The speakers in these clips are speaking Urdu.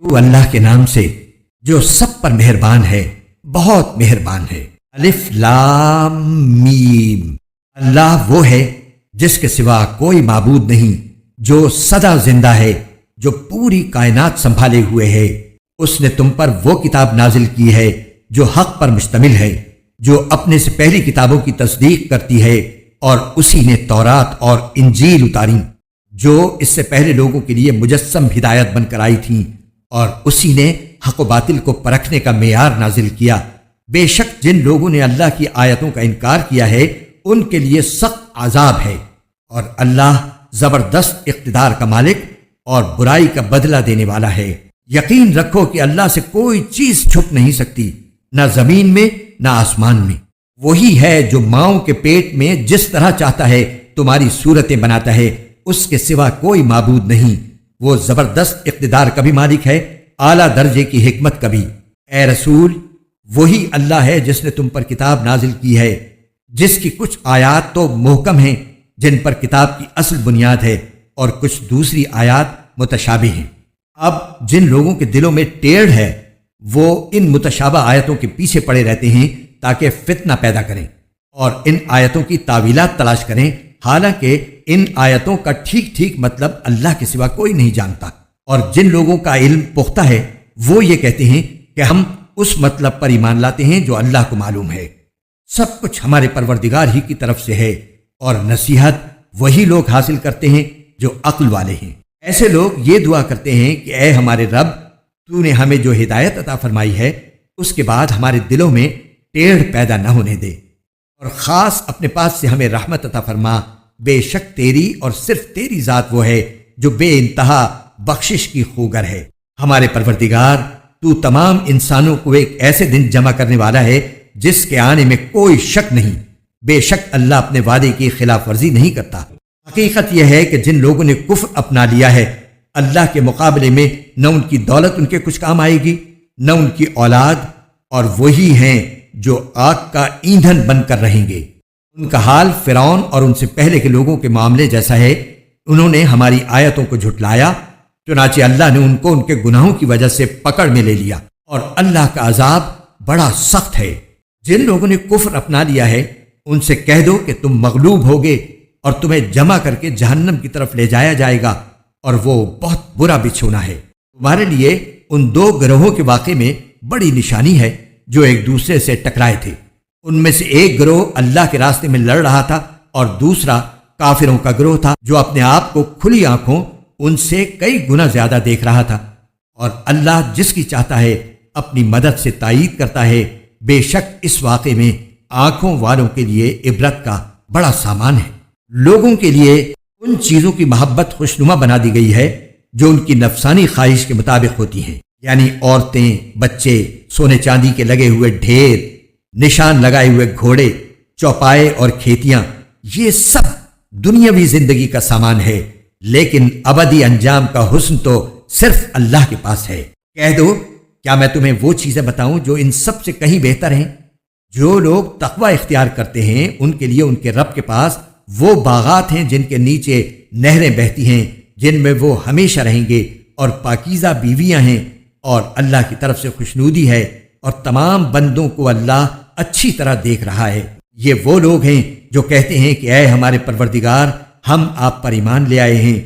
تو اللہ کے نام سے جو سب پر مہربان ہے، بہت مہربان ہے۔ الف لام میم۔ اللہ وہ ہے جس کے سوا کوئی معبود نہیں، جو سدا زندہ ہے، جو پوری کائنات سنبھالے ہوئے ہے۔ اس نے تم پر وہ کتاب نازل کی ہے جو حق پر مشتمل ہے، جو اپنے سے پہلی کتابوں کی تصدیق کرتی ہے، اور اسی نے تورات اور انجیل اتاری جو اس سے پہلے لوگوں کے لیے مجسم ہدایت بن کر آئی تھیں، اور اسی نے حق و باطل کو پرکھنے کا معیار نازل کیا۔ بے شک جن لوگوں نے اللہ کی آیتوں کا انکار کیا ہے ان کے لیے سخت عذاب ہے، اور اللہ زبردست اقتدار کا مالک اور برائی کا بدلہ دینے والا ہے۔ یقین رکھو کہ اللہ سے کوئی چیز چھپ نہیں سکتی، نہ زمین میں نہ آسمان میں۔ وہی ہے جو ماؤں کے پیٹ میں جس طرح چاہتا ہے تمہاری صورتیں بناتا ہے، اس کے سوا کوئی معبود نہیں۔ وہ زبردست اقتدار کا بھی مالک ہے، اعلیٰ درجے کی حکمت کا بھی۔ اے رسول، وہی اللہ ہے جس نے تم پر کتاب نازل کی ہے، جس کی کچھ آیات تو محکم ہیں جن پر کتاب کی اصل بنیاد ہے، اور کچھ دوسری آیات متشابہ ہیں۔ اب جن لوگوں کے دلوں میں ٹیڑھ ہے وہ ان متشابہ آیتوں کے پیچھے پڑے رہتے ہیں تاکہ فتنہ پیدا کریں اور ان آیتوں کی تاویلات تلاش کریں، حالانکہ ان آیتوں کا ٹھیک ٹھیک مطلب اللہ کے سوا کوئی نہیں جانتا۔ اور جن لوگوں کا علم پختہ ہے وہ یہ کہتے ہیں کہ ہم اس مطلب پر ایمان لاتے ہیں جو اللہ کو معلوم ہے۔ سب کچھ ہمارے پروردگار ہی کی طرف سے ہے، اور نصیحت وہی لوگ حاصل کرتے ہیں جو عقل والے ہیں۔ ایسے لوگ یہ دعا کرتے ہیں کہ اے ہمارے رب، تو نے ہمیں جو ہدایت عطا فرمائی ہے اس کے بعد ہمارے دلوں میں ٹیڑھ پیدا نہ ہونے دے، اور خاص اپنے پاس سے ہمیں رحمت عطا فرما۔ بے شک تیری اور صرف تیری ذات وہ ہے جو بے انتہا بخشش کی خوگر ہے۔ ہمارے پروردگار، تو تمام انسانوں کو ایک ایسے دن جمع کرنے والا ہے جس کے آنے میں کوئی شک نہیں۔ بے شک اللہ اپنے وعدے کی خلاف ورزی نہیں کرتا۔ حقیقت یہ ہے کہ جن لوگوں نے کفر اپنا لیا ہے، اللہ کے مقابلے میں نہ ان کی دولت ان کے کچھ کام آئے گی، نہ ان کی اولاد، اور وہی ہیں جو آگ کا ایندھن بن کر رہیں گے۔ ان کا حال فرعون اور ان سے پہلے کے لوگوں کے معاملے جیسا ہے۔ انہوں نے ہماری آیتوں کو جھٹلایا، چنانچہ اللہ نے ان کو ان کے گناہوں کی وجہ سے پکڑ میں لے لیا، اور اللہ کا عذاب بڑا سخت ہے۔ جن لوگوں نے کفر اپنا لیا ہے ان سے کہہ دو کہ تم مغلوب ہوگے اور تمہیں جمع کر کے جہنم کی طرف لے جایا جائے گا، اور وہ بہت برا بچھونا ہے۔ تمہارے لیے ان دو گروہوں کے واقعے میں بڑی نشانی ہے جو ایک دوسرے سے ٹکرائے تھے۔ ان میں سے ایک گروہ اللہ کے راستے میں لڑ رہا تھا، اور دوسرا کافروں کا گروہ تھا جو اپنے آپ کو کھلی آنکھوں ان سے کئی گنا زیادہ دیکھ رہا تھا۔ اور اللہ جس کی چاہتا ہے اپنی مدد سے تائید کرتا ہے۔ بے شک اس واقعے میں آنکھوں والوں کے لیے عبرت کا بڑا سامان ہے۔ لوگوں کے لیے ان چیزوں کی محبت خوشنما بنا دی گئی ہے جو ان کی نفسانی خواہش کے مطابق ہوتی ہیں، یعنی عورتیں، بچے، سونے چاندی کے لگے ہوئے ڈھیر، نشان لگائے ہوئے گھوڑے، چوپائے اور کھیتیاں۔ یہ سب دنیاوی زندگی کا سامان ہے، لیکن ابدی انجام کا حسن تو صرف اللہ کے پاس ہے۔ کہہ دو، کیا میں تمہیں وہ چیزیں بتاؤں جو ان سب سے کہیں بہتر ہیں؟ جو لوگ تقوی اختیار کرتے ہیں ان کے لیے ان کے رب کے پاس وہ باغات ہیں جن کے نیچے نہریں بہتی ہیں، جن میں وہ ہمیشہ رہیں گے، اور پاکیزہ بیویاں ہیں، اور اللہ کی طرف سے خوشنودی ہے، اور تمام بندوں کو اللہ اچھی طرح دیکھ رہا ہے۔ یہ وہ لوگ ہیں جو کہتے ہیں کہ اے ہمارے پروردگار، ہم آپ پر ایمان لے آئے ہیں،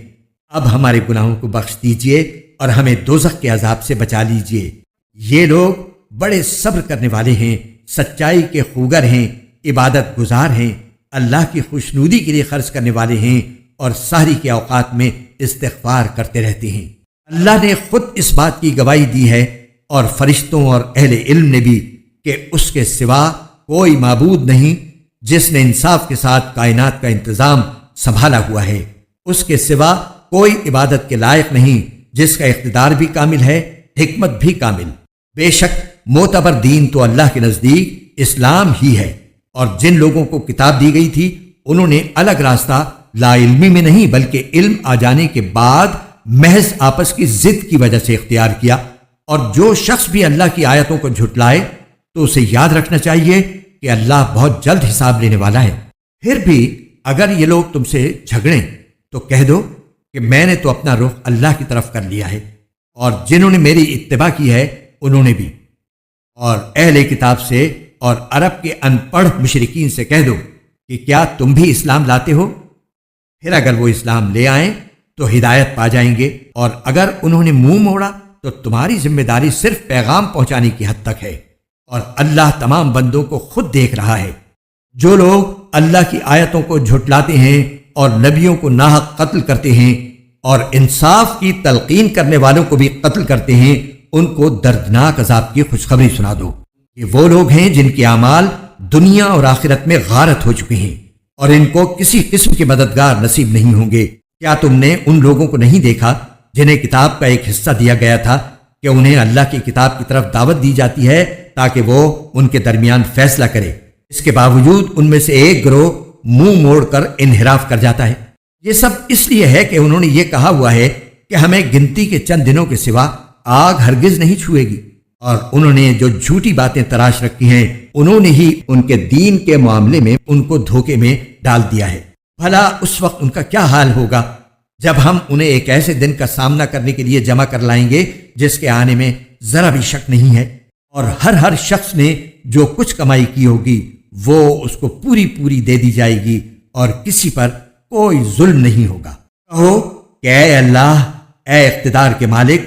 اب ہمارے گناہوں کو بخش دیجئے اور ہمیں دوزخ کے عذاب سے بچا لیجئے۔ یہ لوگ بڑے صبر کرنے والے ہیں، سچائی کے خوگر ہیں، عبادت گزار ہیں، اللہ کی خوشنودی کے لیے خرچ کرنے والے ہیں، اور سحری کے اوقات میں استغفار کرتے رہتے ہیں۔ اللہ نے خود اس بات کی گواہی دی ہے، اور فرشتوں اور اہل علم نے بھی، کہ اس کے سوا کوئی معبود نہیں جس نے انصاف کے ساتھ کائنات کا انتظام سنبھالا ہوا ہے۔ اس کے سوا کوئی عبادت کے لائق نہیں جس کا اقتدار بھی کامل ہے، حکمت بھی کامل۔ بے شک معتبر دین تو اللہ کے نزدیک اسلام ہی ہے، اور جن لوگوں کو کتاب دی گئی تھی انہوں نے الگ راستہ لا علمی میں نہیں بلکہ علم آ جانے کے بعد محض آپس کی ضد کی وجہ سے اختیار کیا۔ اور جو شخص بھی اللہ کی آیتوں کو جھٹلائے تو اسے یاد رکھنا چاہیے کہ اللہ بہت جلد حساب لینے والا ہے۔ پھر بھی اگر یہ لوگ تم سے جھگڑیں تو کہہ دو کہ میں نے تو اپنا رخ اللہ کی طرف کر لیا ہے، اور جنہوں نے میری اتباع کی ہے انہوں نے بھی۔ اور اہل کتاب سے اور عرب کے ان پڑھ مشرکین سے کہہ دو کہ کیا تم بھی اسلام لاتے ہو؟ پھر اگر وہ اسلام لے آئیں تو ہدایت پا جائیں گے، اور اگر انہوں نے منہ موڑا تو تمہاری ذمہ داری صرف پیغام پہنچانے کی حد تک ہے، اور اللہ تمام بندوں کو خود دیکھ رہا ہے۔ جو لوگ اللہ کی آیتوں کو جھٹلاتے ہیں اور نبیوں کو ناحق قتل کرتے ہیں اور انصاف کی تلقین کرنے والوں کو بھی قتل کرتے ہیں، ان کو دردناک عذاب کی خوشخبری سنا دو۔ یہ وہ لوگ ہیں جن کے اعمال دنیا اور آخرت میں غارت ہو چکے ہیں، اور ان کو کسی قسم کے مددگار نصیب نہیں ہوں گے۔ کیا تم نے ان لوگوں کو نہیں دیکھا جنہیں کتاب کا ایک حصہ دیا گیا تھا کہ انہیں اللہ کی کتاب کی طرف دعوت دی جاتی ہے تاکہ وہ ان کے درمیان فیصلہ کرے؟ اس کے باوجود ان میں سے ایک گروہ منہ موڑ کر انحراف کر جاتا ہے۔ یہ سب اس لیے ہے کہ انہوں نے یہ کہا ہوا ہے کہ ہمیں گنتی کے چند دنوں کے سوا آگ ہرگز نہیں چھوئے گی، اور انہوں نے جو جھوٹی باتیں تراش رکھی ہیں انہوں نے ہی ان کے دین کے معاملے میں ان کو دھوکے میں ڈال دیا ہے۔ بھلا اس وقت ان کا کیا حال ہوگا جب ہم انہیں ایک ایسے دن کا سامنا کرنے کے لیے جمع کر لائیں گے جس کے آنے میں ذرا بھی شک نہیں ہے، اور ہر شخص نے جو کچھ کمائی کی ہوگی وہ اس کو پوری پوری دے دی جائے گی، اور کسی پر کوئی ظلم نہیں ہوگا۔ کہو کہ اے اللہ، اے اقتدار کے مالک،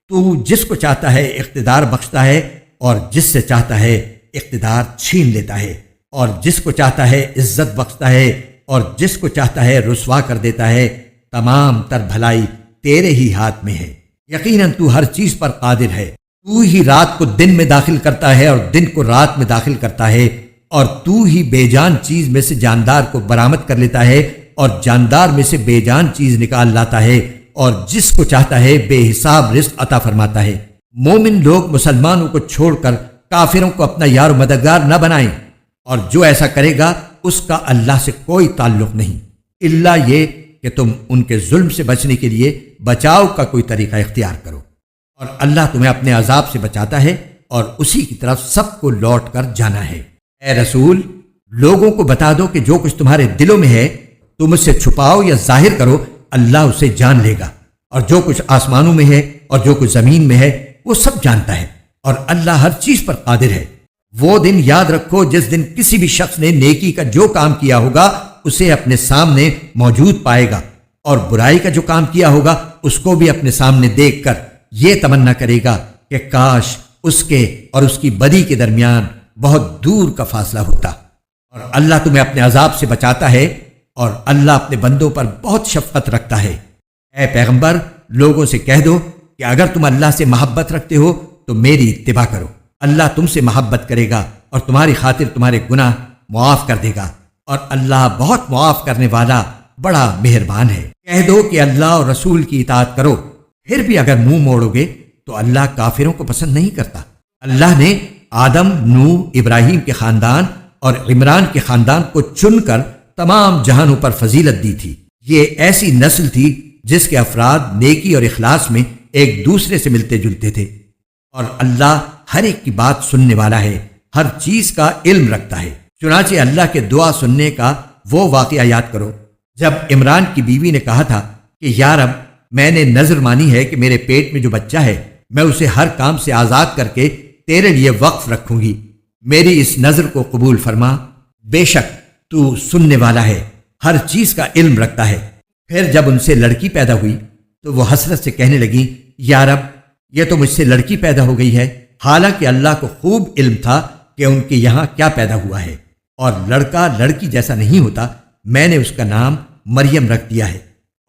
تو جس کو چاہتا ہے اقتدار بخشتا ہے، اور جس سے چاہتا ہے اقتدار چھین لیتا ہے، اور جس کو چاہتا ہے عزت بخشتا ہے، اور جس کو چاہتا ہے رسوا کر دیتا ہے۔ تمام تر بھلائی تیرے ہی ہاتھ میں ہے، یقیناً تو ہر چیز پر قادر ہے۔ تو ہی رات کو دن میں داخل کرتا ہے اور دن کو رات میں داخل کرتا ہے، اور تو ہی بے جان چیز میں سے جاندار کو برآمد کر لیتا ہے اور جاندار میں سے بے جان چیز نکال لاتا ہے، اور جس کو چاہتا ہے بے حساب رزق عطا فرماتا ہے۔ مومن لوگ مسلمانوں کو چھوڑ کر کافروں کو اپنا یار و مددگار نہ بنائیں، اور جو ایسا کرے گا اس کا اللہ سے کوئی تعلق نہیں، الا یہ کہ تم ان کے ظلم سے بچنے کے لیے بچاؤ کا کوئی طریقہ اختیار کرو، اور اللہ تمہیں اپنے عذاب سے بچاتا ہے اور اسی کی طرف سب کو لوٹ کر جانا ہے۔ اے رسول، لوگوں کو بتا دو کہ جو کچھ تمہارے دلوں میں ہے تم اسے چھپاؤ یا ظاہر کرو، اللہ اسے جان لے گا، اور جو کچھ آسمانوں میں ہے اور جو کچھ زمین میں ہے وہ سب جانتا ہے، اور اللہ ہر چیز پر قادر ہے۔ وہ دن یاد رکھو جس دن کسی بھی شخص نے نیکی کا جو کام کیا ہوگا اسے اپنے سامنے موجود پائے گا، اور برائی کا جو کام کیا ہوگا اس کو بھی اپنے سامنے دیکھ کر یہ تمنا کرے گا کہ کاش اس کے اور اس کی بدی کے درمیان بہت دور کا فاصلہ ہوتا۔ اور اللہ تمہیں اپنے عذاب سے بچاتا ہے، اور اللہ اپنے بندوں پر بہت شفقت رکھتا ہے۔ اے پیغمبر، لوگوں سے کہہ دو کہ اگر تم اللہ سے محبت رکھتے ہو تو میری اتباع کرو، اللہ تم سے محبت کرے گا اور تمہاری خاطر تمہارے گناہ معاف کر دے گا، اور اللہ بہت معاف کرنے والا بڑا مہربان ہے۔ کہہ دو کہ اللہ اور رسول کی اطاعت کرو، پھر بھی اگر منہ موڑو گے تو اللہ کافروں کو پسند نہیں کرتا۔ اللہ نے آدم، نوح، ابراہیم کے خاندان اور عمران کے خاندان کو چن کر تمام جہانوں پر فضیلت دی تھی۔ یہ ایسی نسل تھی جس کے افراد نیکی اور اخلاص میں ایک دوسرے سے ملتے جلتے تھے، اور اللہ ہر ایک کی بات سننے والا ہے، ہر چیز کا علم رکھتا ہے۔ چنانچہ اللہ کے دعا سننے کا وہ واقعہ یاد کرو جب عمران کی بیوی نے کہا تھا کہ یا رب، میں نے نذر مانی ہے کہ میرے پیٹ میں جو بچہ ہے میں اسے ہر کام سے آزاد کر کے تیرے لیے وقف رکھوں گی، میری اس نذر کو قبول فرما، بے شک تو سننے والا ہے، ہر چیز کا علم رکھتا ہے۔ پھر جب ان سے لڑکی پیدا ہوئی تو وہ حسرت سے کہنے لگی، یا رب، یہ تو مجھ سے لڑکی پیدا ہو گئی ہے، حالانکہ اللہ کو خوب علم تھا کہ ان کے یہاں کیا پیدا ہوا ہے، اور لڑکا لڑکی جیسا نہیں ہوتا، میں نے اس کا نام مریم رکھ دیا ہے،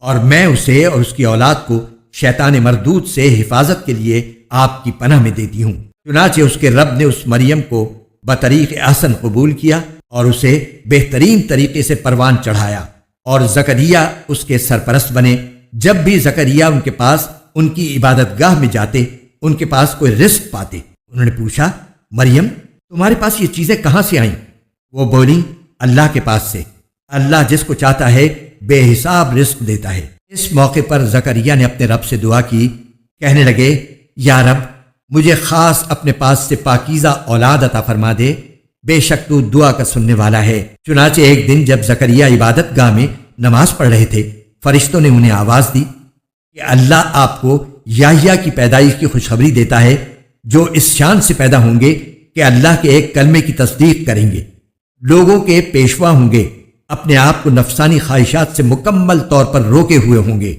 اور میں اسے اور اس کی اولاد کو شیطان مردود سے حفاظت کے لیے آپ کی پناہ میں دیتی ہوں۔ چنانچہ اس کے رب نے اس مریم کو بطریق احسن قبول کیا اور اسے بہترین طریقے سے پروان چڑھایا، اور زکریا اس کے سرپرست بنے۔ جب بھی زکریا ان کے پاس ان کی عبادت گاہ میں جاتے، ان کے پاس کوئی رزق پاتے۔ انہوں نے پوچھا، مریم، تمہارے پاس یہ چیزیں کہاں سے آئیں؟ وہ بولی، اللہ کے پاس سے، اللہ جس کو چاہتا ہے بے حساب رزق دیتا ہے۔ اس موقع پر زکریا نے اپنے رب سے دعا کی، کہنے لگے، یا رب، مجھے خاص اپنے پاس سے پاکیزہ اولاد عطا فرما دے، بے شک تو دعا کا سننے والا ہے۔ چنانچہ ایک دن جب زکریا عبادت گاہ میں نماز پڑھ رہے تھے، فرشتوں نے انہیں آواز دی کہ اللہ آپ کو یحییٰ کی پیدائش کی خوشخبری دیتا ہے، جو اس شان سے پیدا ہوں گے کہ اللہ کے ایک کلمے کی تصدیق کریں گے، لوگوں کے پیشوا ہوں گے، اپنے آپ کو نفسانی خواہشات سے مکمل طور پر روکے ہوئے ہوں گے،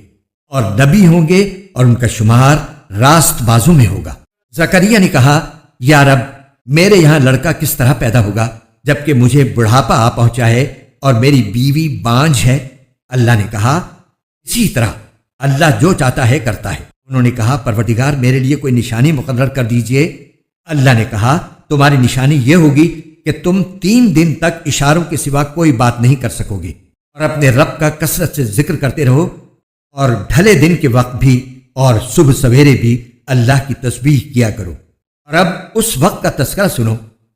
اور نبی ہوں گے اور ان کا شمار راست بازوں میں ہوگا۔ زکریا نے کہا، یا رب، میرے یہاں لڑکا کس طرح پیدا ہوگا جبکہ مجھے بڑھاپا آ پہنچا ہے اور میری بیوی بانجھ ہے؟ اللہ نے کہا، اسی طرح اللہ جو چاہتا ہے کرتا ہے۔ انہوں نے کہا، پروردگار، میرے لیے کوئی نشانی مقرر کر دیجئے۔ اللہ نے کہا، تمہاری نشانی یہ ہوگی کہ تم 3 دن تک اشاروں کے سوا کوئی بات نہیں کر سکو گے، اور اپنے رب کا کثرت سے ذکر کرتے رہو، اور ڈھلے دن کے وقت بھی اور صبح سویرے بھی اللہ کی تسبیح کیا کرو۔ اور اب اس وقت کا تذکرہ سنو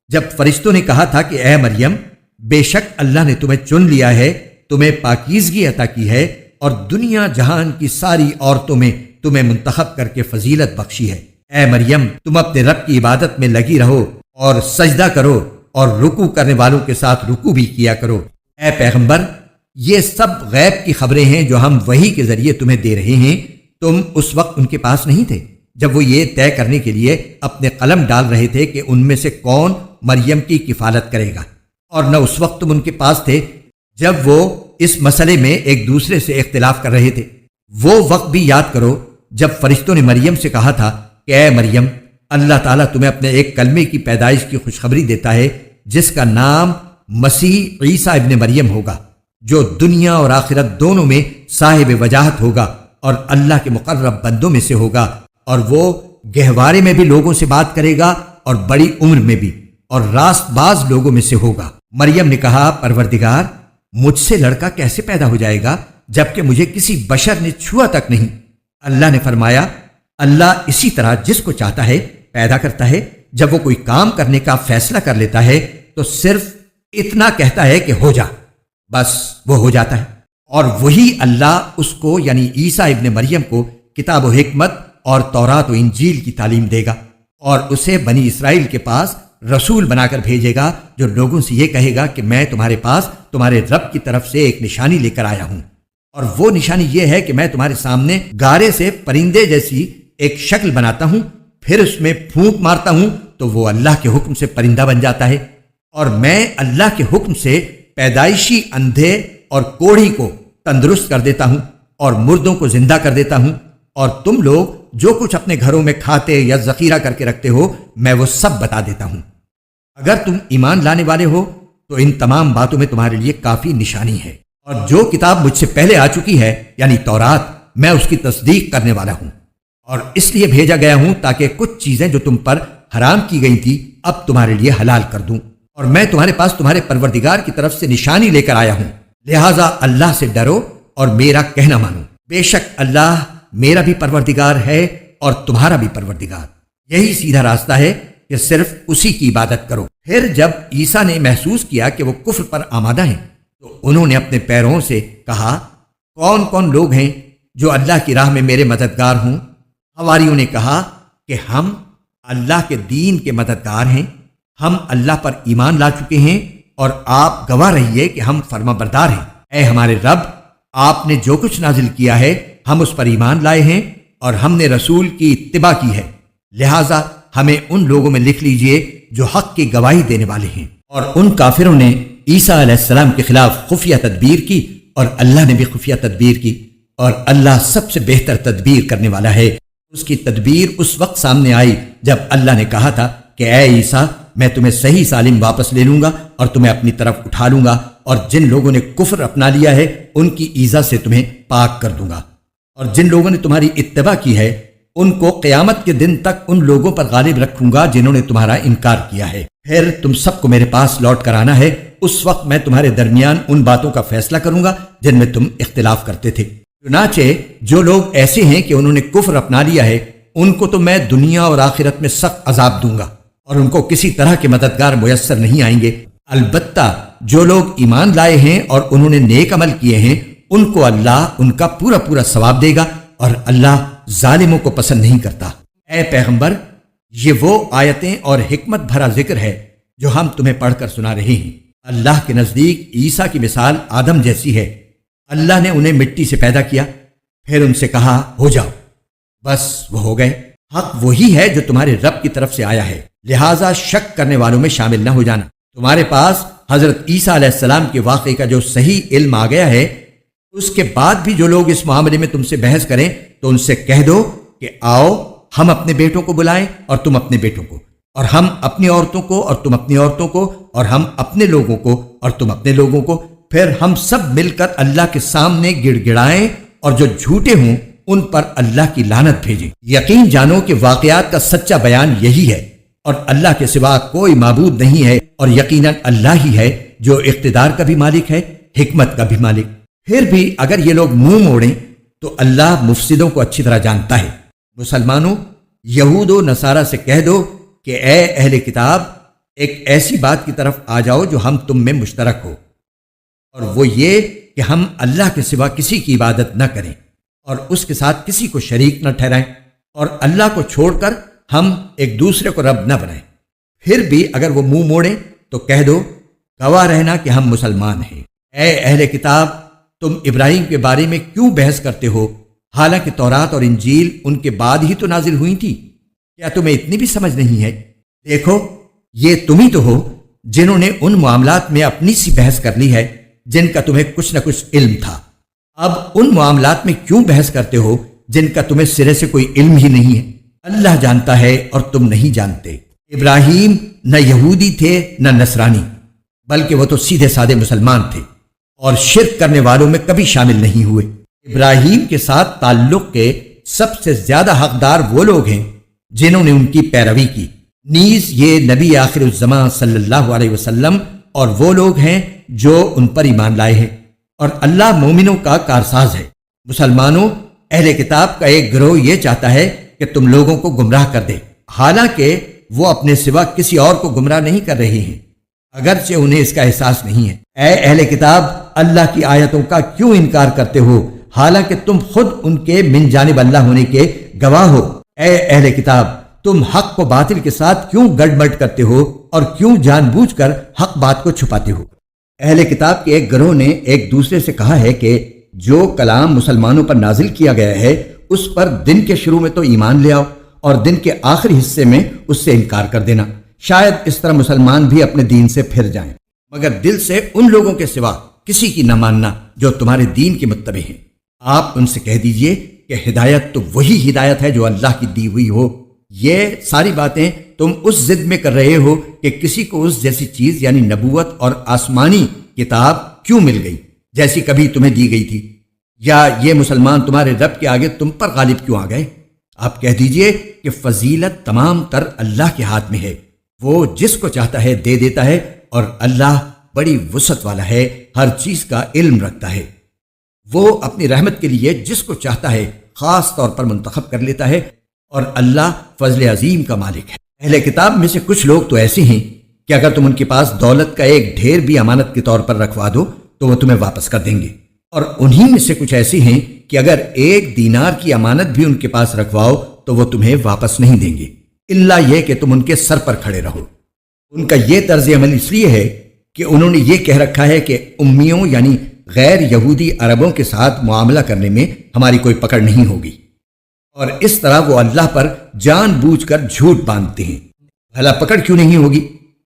جب فرشتوں نے کہا تھا کہ اے مریم، بے شک اللہ نے تمہیں چن لیا ہے، تمہیں پاکیزگی عطا کی ہے، اور دنیا جہان کی ساری عورتوں میں تمہیں منتخب کر کے فضیلت بخشی ہے۔ اے مریم، تم اپنے رب کی عبادت میں لگی رہو اور سجدہ کرو، اور رکوع کرنے والوں کے ساتھ رکوع بھی کیا کرو۔ اے پیغمبر، یہ سب غیب کی خبریں ہیں جو ہم وحی کے ذریعے تمہیں دے رہے ہیں۔ تم اس وقت ان کے پاس نہیں تھے جب وہ یہ طے کرنے کے لیے اپنے قلم ڈال رہے تھے کہ ان میں سے کون مریم کی کفالت کرے گا، اور نہ اس وقت تم ان کے پاس تھے جب وہ اس مسئلے میں ایک دوسرے سے اختلاف کر رہے تھے۔ وہ وقت بھی یاد کرو جب فرشتوں نے مریم سے کہا تھا کہ اے مریم، اللہ تعالیٰ تمہیں اپنے ایک کلمے کی پیدائش کی خوشخبری دیتا ہے جس کا نام مسیح عیسیٰ ابن مریم ہوگا، جو دنیا اور آخرت دونوں میں صاحب وجاہت ہوگا اور اللہ کے مقرب بندوں میں سے ہوگا، اور وہ گہوارے میں بھی لوگوں سے بات کرے گا اور بڑی عمر میں بھی، اور راست باز لوگوں میں سے ہوگا۔ مریم نے کہا، پروردگار، مجھ سے لڑکا کیسے پیدا ہو جائے گا جبکہ مجھے کسی بشر نے چھوا تک نہیں؟ اللہ نے فرمایا، اللہ اسی طرح جس کو چاہتا ہے پیدا کرتا ہے۔ جب وہ کوئی کام کرنے کا فیصلہ کر لیتا ہے تو صرف اتنا کہتا ہے کہ ہو جا، بس وہ ہو جاتا ہے۔ اور وہی اللہ اس کو یعنی عیسیٰ ابن مریم کو کتاب و حکمت اور تورات و انجیل کی تعلیم دے گا، اور اسے بنی اسرائیل کے پاس رسول بنا کر بھیجے گا، جو لوگوں سے یہ کہے گا کہ میں تمہارے پاس تمہارے رب کی طرف سے ایک نشانی لے کر آیا ہوں، اور وہ نشانی یہ ہے کہ میں تمہارے سامنے گارے سے پرندے جیسی ایک شکل بناتا ہوں، پھر اس میں پھونک مارتا ہوں تو وہ اللہ کے حکم سے پرندہ بن جاتا ہے، اور میں اللہ کے حکم سے پیدائشی اندھے اور کوڑھی کو تندرست کر دیتا ہوں، اور مردوں کو زندہ کر دیتا ہوں، اور تم لوگ جو کچھ اپنے گھروں میں کھاتے یا ذخیرہ کر کے رکھتے ہو میں وہ سب بتا دیتا ہوں۔ اگر تم ایمان لانے والے ہو تو ان تمام باتوں میں تمہارے لیے کافی نشانی ہے، اور جو کتاب مجھ سے پہلے آ چکی ہے یعنی تورات، میں اس کی تصدیق کرنے والا ہوں، اور اس لیے بھیجا گیا ہوں تاکہ کچھ چیزیں جو تم پر حرام کی گئی تھی اب تمہارے لیے حلال کر دوں، اور میں تمہارے پاس تمہارے پروردگار کی طرف سے نشانی لے کر آیا ہوں، لہٰذا اللہ سے ڈرو اور میرا کہنا مانو، بے شک اللہ میرا بھی پروردگار ہے اور تمہارا بھی پروردگار، یہی سیدھا راستہ ہے کہ صرف اسی کی عبادت کرو۔ پھر جب عیسیٰ نے محسوس کیا کہ وہ کفر پر آمادہ ہیں تو انہوں نے اپنے پیروں سے کہا، کون کون لوگ ہیں جو اللہ کی راہ میں میرے مددگار ہوں؟ حواریوں نے کہا کہ ہم اللہ کے دین کے مددگار ہیں، ہم اللہ پر ایمان لا چکے ہیں، اور آپ گواہ رہیے کہ ہم فرما بردار ہیں۔ اے ہمارے رب، آپ نے جو کچھ نازل کیا ہے ہم اس پر ایمان لائے ہیں، اور ہم نے رسول کی اتباع کی ہے، لہٰذا ہمیں ان لوگوں میں لکھ لیجئے جو حق کی گواہی دینے والے ہیں۔ اور ان کافروں نے عیسیٰ علیہ السلام کے خلاف خفیہ تدبیر کی، اور اللہ نے بھی خفیہ تدبیر کی، اور اللہ سب سے بہتر تدبیر کرنے والا ہے۔ اس کی تدبیر اس وقت سامنے آئی جب اللہ نے کہا تھا کہ اے عیسیٰ، میں تمہیں صحیح سالم واپس لے لوں گا اور تمہیں اپنی طرف اٹھا لوں گا، اور جن لوگوں نے کفر اپنا لیا ہے ان کی ایذا سے تمہیں پاک کر دوں گا، اور جن لوگوں نے تمہاری اتباع کی ہے ان کو قیامت کے دن تک ان لوگوں پر غالب رکھوں گا جنہوں نے تمہارا انکار کیا ہے۔ پھر تم سب کو میرے پاس لوٹ کر آنا ہے، اس وقت میں تمہارے درمیان ان باتوں کا فیصلہ کروں گا جن میں تم اختلاف کرتے تھے۔ چنانچہ جو لوگ ایسے ہیں کہ انہوں نے کفر اپنا لیا ہے ان کو تو میں دنیا اور آخرت میں سخت عذاب دوں گا، اور ان کو کسی طرح کے مددگار میسر نہیں آئیں گے۔ البتہ جو لوگ ایمان لائے ہیں اور انہوں نے نیک عمل کیے ہیں ان کو اللہ ان کا پورا پورا ثواب دے گا، اور اللہ ظالموں کو پسند نہیں کرتا۔ اے پیغمبر، یہ وہ آیتیں اور حکمت بھرا ذکر ہے جو ہم تمہیں پڑھ کر سنا رہے ہیں۔ اللہ کے نزدیک عیسیٰ کی مثال آدم جیسی ہے۔ اللہ نے انہیں مٹی سے پیدا کیا، پھر ان سے کہا ہو جاؤ، بس وہ ہو گئے۔ حق وہی ہے جو تمہارے رب کی طرف سے آیا ہے، لہٰذا شک کرنے والوں میں شامل نہ ہو جانا۔ تمہارے پاس حضرت عیسیٰ علیہ السلام کے واقعے کا جو صحیح علم آ گیا ہے، اس کے بعد بھی جو لوگ اس معاملے میں تم سے بحث کریں تو ان سے کہہ دو کہ آؤ ہم اپنے بیٹوں کو بلائیں اور تم اپنے بیٹوں کو، اور ہم اپنی عورتوں کو اور تم اپنی عورتوں کو، اور ہم اپنے لوگوں کو اور تم اپنے لوگوں کو، پھر ہم سب مل کر اللہ کے سامنے گڑ گڑائیں اور جو جھوٹے ہوں ان پر اللہ کی لعنت بھیجیں۔ یقین جانو کہ واقعات کا سچا بیان یہی ہے، اور اللہ کے سوا کوئی معبود نہیں ہے، اور یقیناً اللہ ہی ہے جو اقتدار کا بھی مالک ہے، حکمت کا بھی مالک۔ پھر بھی اگر یہ لوگ منہ موڑیں تو اللہ مفسدوں کو اچھی طرح جانتا ہے۔ مسلمانوں، یہود و نصارہ سے کہہ دو کہ اے اہل کتاب، ایک ایسی بات کی طرف آ جاؤ جو ہم تم میں مشترک ہو، اور وہ یہ کہ ہم اللہ کے سوا کسی کی عبادت نہ کریں اور اس کے ساتھ کسی کو شریک نہ ٹھہرائیں، اور اللہ کو چھوڑ کر ہم ایک دوسرے کو رب نہ بنائیں۔ پھر بھی اگر وہ منہ موڑیں تو کہہ دو گواہ رہنا کہ ہم مسلمان ہیں۔ اے اہل کتاب، تم ابراہیم کے بارے میں کیوں بحث کرتے ہو، حالانکہ تورات اور انجیل ان کے بعد ہی تو نازل ہوئی تھی؟ کیا تمہیں اتنی بھی سمجھ نہیں ہے؟ دیکھو، یہ تم ہی تو ہو جنہوں نے ان معاملات میں اپنی سی بحث کر لی ہے جن کا تمہیں کچھ نہ کچھ علم تھا۔ اب ان معاملات میں کیوں بحث کرتے ہو جن کا تمہیں سرے سے کوئی علم ہی نہیں ہے؟ اللہ جانتا ہے اور تم نہیں جانتے۔ ابراہیم نہ یہودی تھے نہ نصرانی، بلکہ وہ تو سیدھے سادے مسلمان تھے اور شرک کرنے والوں میں کبھی شامل نہیں ہوئے۔ ابراہیم کے ساتھ تعلق کے سب سے زیادہ حقدار وہ لوگ ہیں جنہوں نے ان کی پیروی کی، نیز یہ نبی آخر الزمان صلی اللہ علیہ وسلم اور وہ لوگ ہیں جو ان پر ایمان لائے ہیں، اور اللہ مومنوں کا کارساز ہے۔ مسلمانوں، اہل کتاب کا ایک گروہ یہ چاہتا ہے کہ تم لوگوں کو گمراہ کر دے، حالانکہ وہ اپنے سوا کسی اور کو گمراہ نہیں کر رہے ہیں، اگرچہ انہیں اس کا احساس نہیں ہے۔ اے اہل کتاب، اللہ کی آیتوں کا کیوں انکار کرتے ہو حالانکہ تم خود ان کے من جانب اللہ ہونے کے گواہ ہو؟ اے اہل کتاب، تم حق کو باطل کے ساتھ کیوں گڑبڑ کرتے ہو اور کیوں جان بوجھ کر حق بات کو چھپاتے ہو؟ اہل کتاب کے ایک گروہ نے ایک دوسرے سے کہا ہے کہ جو کلام مسلمانوں پر نازل کیا گیا ہے اس پر دن کے شروع میں تو ایمان لے آؤ اور دن کے آخری حصے میں اس سے انکار کر دینا، شاید اس طرح مسلمان بھی اپنے دین سے پھر جائیں، مگر دل سے ان لوگوں کے سوا کسی کی نہ ماننا جو تمہارے دین کے متبع ہیں۔ آپ ان سے کہہ دیجئے کہ ہدایت تو وہی ہدایت ہے جو اللہ کی دی ہوئی ہو۔ یہ ساری باتیں تم اس ضد میں کر رہے ہو کہ کسی کو اس جیسی چیز یعنی نبوت اور آسمانی کتاب کیوں مل گئی جیسی کبھی تمہیں دی گئی تھی، یا یہ مسلمان تمہارے رب کے آگے تم پر غالب کیوں آ گئے؟ آپ کہہ دیجئے کہ فضیلت تمام تر اللہ کے ہاتھ میں ہے، وہ جس کو چاہتا ہے دے دیتا ہے، اور اللہ بڑی وسعت والا ہے، ہر چیز کا علم رکھتا ہے۔ وہ اپنی رحمت کے لیے جس کو چاہتا ہے خاص طور پر منتخب کر لیتا ہے، اور اللہ فضل عظیم کا مالک ہے۔ اہل کتاب میں سے کچھ لوگ تو ایسے ہیں کہ اگر تم ان کے پاس دولت کا ایک ڈھیر بھی امانت کے طور پر رکھوا دو تو وہ تمہیں واپس کر دیں گے، اور انہی میں سے کچھ ایسے ہیں کہ اگر ایک دینار کی امانت بھی ان کے پاس رکھواؤ تو وہ تمہیں واپس نہیں دیں گے، الا یہ کہ تم ان کے سر پر کھڑے رہو۔ ان کا یہ طرز عمل اس لیے ہے کہ انہوں نے یہ کہہ رکھا ہے کہ امیوں یعنی غیر یہودی عربوں کے ساتھ معاملہ کرنے میں ہماری کوئی پکڑ نہیں ہوگی، اور اس طرح وہ اللہ پر جان بوجھ کر جھوٹ باندھتے ہیں۔ بھلا پکڑ کیوں نہیں ہوگی؟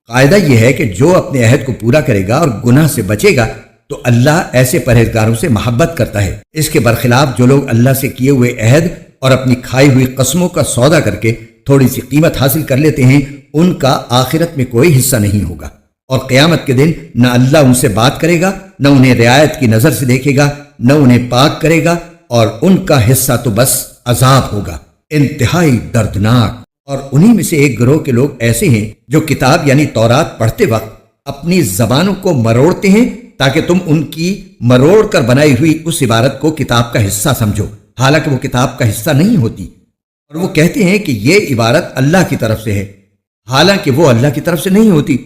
قاعدہ یہ ہے کہ جو اپنے عہد کو پورا کرے گا اور گناہ سے بچے گا تو اللہ ایسے پرہیزگاروں سے محبت کرتا ہے۔ اس کے برخلاف جو لوگ اللہ سے کیے ہوئے عہد اور اپنی کھائی ہوئی قسموں کا سودا کر کے تھوڑی سی قیمت حاصل کر لیتے ہیں، ان کا آخرت میں کوئی حصہ نہیں ہوگا، اور قیامت کے دن نہ اللہ ان سے بات کرے گا، نہ انہیں رعایت کی نظر سے دیکھے گا، نہ انہیں پاک کرے گا، اور ان کا حصہ تو بس عذاب ہوگا، انتہائی دردناک۔ اور انہی میں سے ایک گروہ کے لوگ ایسے ہیں جو کتاب یعنی تورات پڑھتے وقت اپنی زبانوں کو مروڑتے ہیں تاکہ تم ان کی مروڑ کر بنائی ہوئی اس عبارت کو کتاب کا حصہ سمجھو، حالانکہ وہ کتاب کا حصہ نہیں ہوتی، اور وہ کہتے ہیں کہ یہ عبارت اللہ کی طرف سے ہے، حالانکہ وہ اللہ کی طرف سے نہیں ہوتی،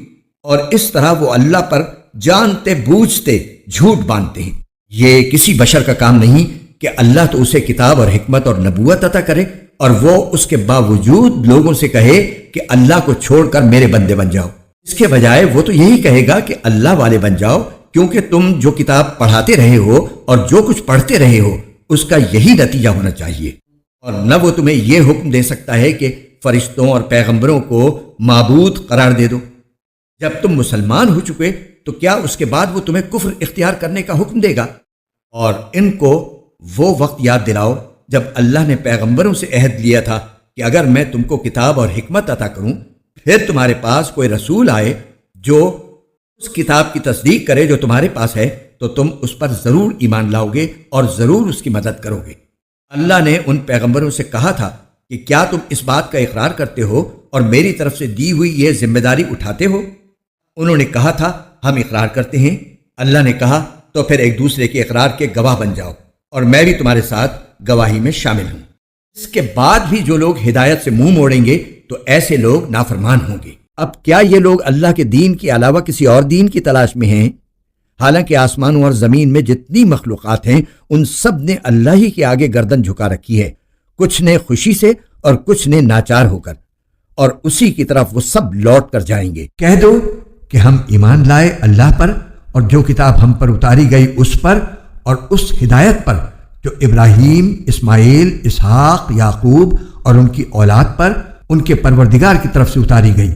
اور اس طرح وہ اللہ پر جانتے بوجھتے جھوٹ باندھتے ہیں۔ یہ کسی بشر کا کام نہیں کہ اللہ تو اسے کتاب اور حکمت اور نبوت عطا کرے اور وہ اس کے باوجود لوگوں سے کہے کہ اللہ کو چھوڑ کر میرے بندے بن جاؤ۔ اس کے بجائے وہ تو یہی کہے گا کہ اللہ والے بن جاؤ، کیونکہ تم جو کتاب پڑھاتے رہے ہو اور جو کچھ پڑھتے رہے ہو اس کا یہی نتیجہ ہونا چاہیے۔ اور نہ وہ تمہیں یہ حکم دے سکتا ہے کہ فرشتوں اور پیغمبروں کو معبود قرار دے دو۔ جب تم مسلمان ہو چکے تو کیا اس کے بعد وہ تمہیں کفر اختیار کرنے کا حکم دے گا؟ اور ان کو وہ وقت یاد دلاؤ جب اللہ نے پیغمبروں سے عہد لیا تھا کہ اگر میں تم کو کتاب اور حکمت عطا کروں، پھر تمہارے پاس کوئی رسول آئے جو اس کتاب کی تصدیق کرے جو تمہارے پاس ہے، تو تم اس پر ضرور ایمان لاؤ گے اور ضرور اس کی مدد کرو گے۔ اللہ نے ان پیغمبروں سے کہا تھا کہ کیا تم اس بات کا اقرار کرتے ہو اور میری طرف سے دی ہوئی یہ ذمہ داری اٹھاتے ہو؟ انہوں نے کہا تھا ہم اقرار کرتے ہیں۔ اللہ نے کہا تو پھر ایک دوسرے کے اقرار کے گواہ بن جاؤ، اور میں بھی تمہارے ساتھ گواہی میں شامل ہوں۔ اس کے بعد بھی جو لوگ ہدایت سے منہ موڑیں گے تو ایسے لوگ نافرمان ہوں گے۔ اب کیا یہ لوگ اللہ کے دین کے علاوہ کسی اور دین کی تلاش میں ہیں؟ حالانکہ آسمانوں اور زمین میں جتنی مخلوقات ہیں ان سب نے اللہ ہی کے آگے گردن جھکا رکھی ہے، کچھ نے خوشی سے اور کچھ نے ناچار ہو کر، اور اسی کی طرف وہ سب لوٹ کر جائیں گے۔ کہہ دو کہ ہم ایمان لائے اللہ پر اور جو کتاب ہم پر اتاری گئی اس پر اور اس ہدایت پر جو ابراہیم، اسماعیل، اسحاق، یعقوب اور ان کی اولاد پر ان کے پروردگار کی طرف سے اتاری گئی،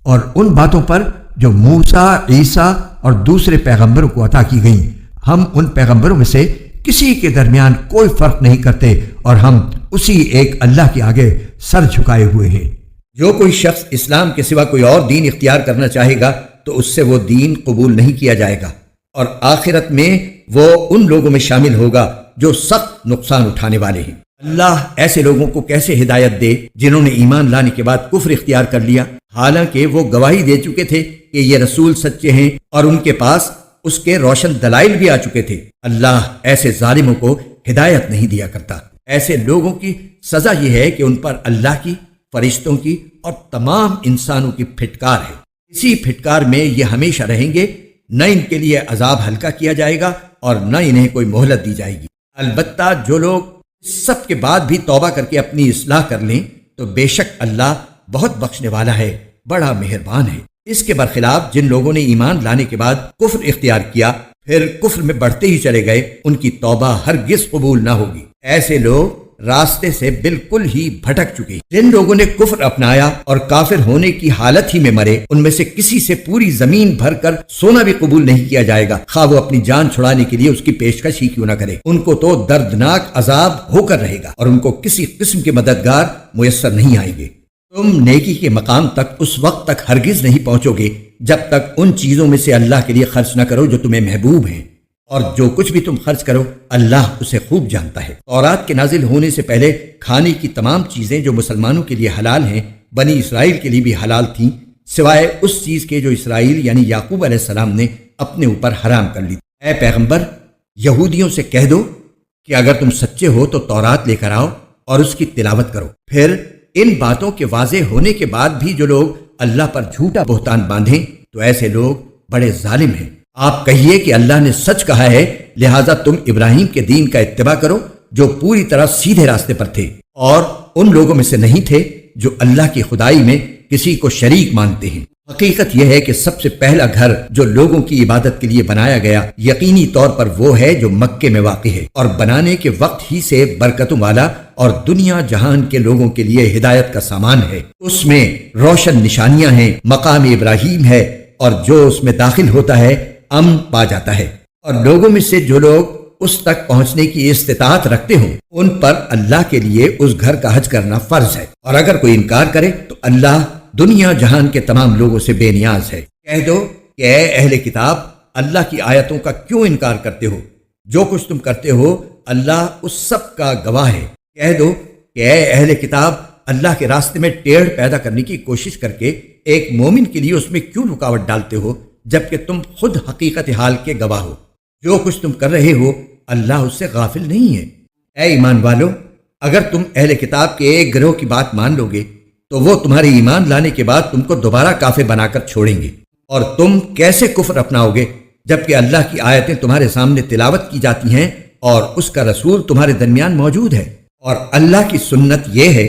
اور ان باتوں پر جو موسیٰ، عیسیٰ اور دوسرے پیغمبروں کو عطا کی گئیں۔ ہم ان پیغمبروں میں سے کسی کے درمیان کوئی فرق نہیں کرتے اور ہم اسی ایک اللہ کے آگے سر جھکائے ہوئے ہیں۔ جو کوئی شخص اسلام کے سوا کوئی اور دین اختیار کرنا چاہے گا تو اس سے وہ دین قبول نہیں کیا جائے گا، اور آخرت میں وہ ان لوگوں میں شامل ہوگا جو سخت نقصان اٹھانے والے ہیں۔ اللہ ایسے لوگوں کو کیسے ہدایت دے جنہوں نے ایمان لانے کے بعد کفر اختیار کر لیا، حالانکہ وہ گواہی دے چکے تھے کہ یہ رسول سچے ہیں اور ان کے پاس اس کے روشن دلائل بھی آ چکے تھے۔ اللہ ایسے ظالموں کو ہدایت نہیں دیا کرتا۔ ایسے لوگوں کی سزا یہ ہے کہ ان پر اللہ کی، فرشتوں کی اور تمام انسانوں کی پھٹکار ہے۔ اسی پھٹکار میں یہ ہمیشہ رہیں گے، نہ ان کے لیے عذاب ہلکا کیا جائے گا اور نہ انہیں کوئی مہلت دی جائے گی۔ البتہ جو لوگ سب کے بعد بھی توبہ کر کے اپنی اصلاح کر لیں تو بے شک اللہ بہت بخشنے والا ہے، بڑا مہربان ہے۔ اس کے برخلاف جن لوگوں نے ایمان لانے کے بعد کفر اختیار کیا پھر کفر میں بڑھتے ہی چلے گئے، ان کی توبہ ہرگز قبول نہ ہوگی۔ ایسے لوگ راستے سے بالکل ہی بھٹک چکے۔ جن لوگوں نے کفر اپنایا اور کافر ہونے کی حالت ہی میں مرے، ان میں سے کسی سے پوری زمین بھر کر سونا بھی قبول نہیں کیا جائے گا، خواہ وہ اپنی جان چھڑانے کے لیے اس کی پیشکش ہی کیوں نہ کرے۔ ان کو تو دردناک عذاب ہو کر رہے گا اور ان کو کسی قسم کے مددگار میسر نہیں آئیں گے۔ تم نیکی کے مقام تک اس وقت تک ہرگز نہیں پہنچو گے جب تک ان چیزوں میں سے اللہ کے لیے خرچ نہ کرو جو تمہیں محبوب ہیں، اور جو کچھ بھی تم خرچ کرو اللہ اسے خوب جانتا ہے۔ تورات کے نازل ہونے سے پہلے کھانے کی تمام چیزیں جو مسلمانوں کے لیے حلال ہیں بنی اسرائیل کے لیے بھی حلال تھیں، سوائے اس چیز کے جو اسرائیل یعنی یعقوب علیہ السلام نے اپنے اوپر حرام کر لی۔ اے پیغمبر، یہودیوں سے کہہ دو کہ اگر تم سچے ہو تو تورات لے کر آؤ اور اس کی تلاوت کرو۔ پھر ان باتوں کے واضح ہونے کے بعد بھی جو لوگ اللہ پر جھوٹا بہتان باندھیں تو ایسے لوگ بڑے ظالم ہیں۔ آپ کہیے کہ اللہ نے سچ کہا ہے، لہٰذا تم ابراہیم کے دین کا اتباع کرو جو پوری طرح سیدھے راستے پر تھے اور ان لوگوں میں سے نہیں تھے جو اللہ کی خدائی میں کسی کو شریک مانتے ہیں۔ حقیقت یہ ہے کہ سب سے پہلا گھر جو لوگوں کی عبادت کے لیے بنایا گیا یقینی طور پر وہ ہے جو مکے میں واقع ہے، اور بنانے کے وقت ہی سے برکتوں والا اور دنیا جہان کے لوگوں کے لیے ہدایت کا سامان ہے۔ اس میں روشن نشانیاں ہیں، مقام ابراہیم ہے، اور جو اس میں داخل ہوتا ہے امن پا جاتا ہے، اور لوگوں میں سے جو لوگ اس تک پہنچنے کی استطاعت رکھتے ہوں ان پر اللہ کے لیے اس گھر کا حج کرنا فرض ہے، اور اگر کوئی انکار کرے تو اللہ دنیا جہان کے تمام لوگوں سے بے نیاز ہے۔ کہہ دو کہ اے اہل کتاب، اللہ کی آیتوں کا کیوں انکار کرتے ہو؟ جو کچھ تم کرتے ہو اللہ اس سب کا گواہ ہے۔ کہہ دو کہ اے اہل کتاب، اللہ کے راستے میں ٹیڑھ پیدا کرنے کی کوشش کر کے ایک مومن کے لیے اس میں کیوں رکاوٹ ڈالتے ہو جبکہ تم خود حقیقت حال کے گواہ ہو؟ جو کچھ تم کر رہے ہو اللہ اس سے غافل نہیں ہے۔ اے ایمان والو، اگر تم اہل کتاب کے ایک گروہ کی بات مان لو گے تو وہ تمہارے ایمان لانے کے بعد تم کو دوبارہ کافر بنا کر چھوڑیں گے، اور تم کیسے کفر اپناؤ گے جبکہ اللہ کی آیتیں تمہارے سامنے تلاوت کی جاتی ہیں اور اس کا رسول تمہارے درمیان موجود ہے۔ اور اللہ کی سنت یہ ہے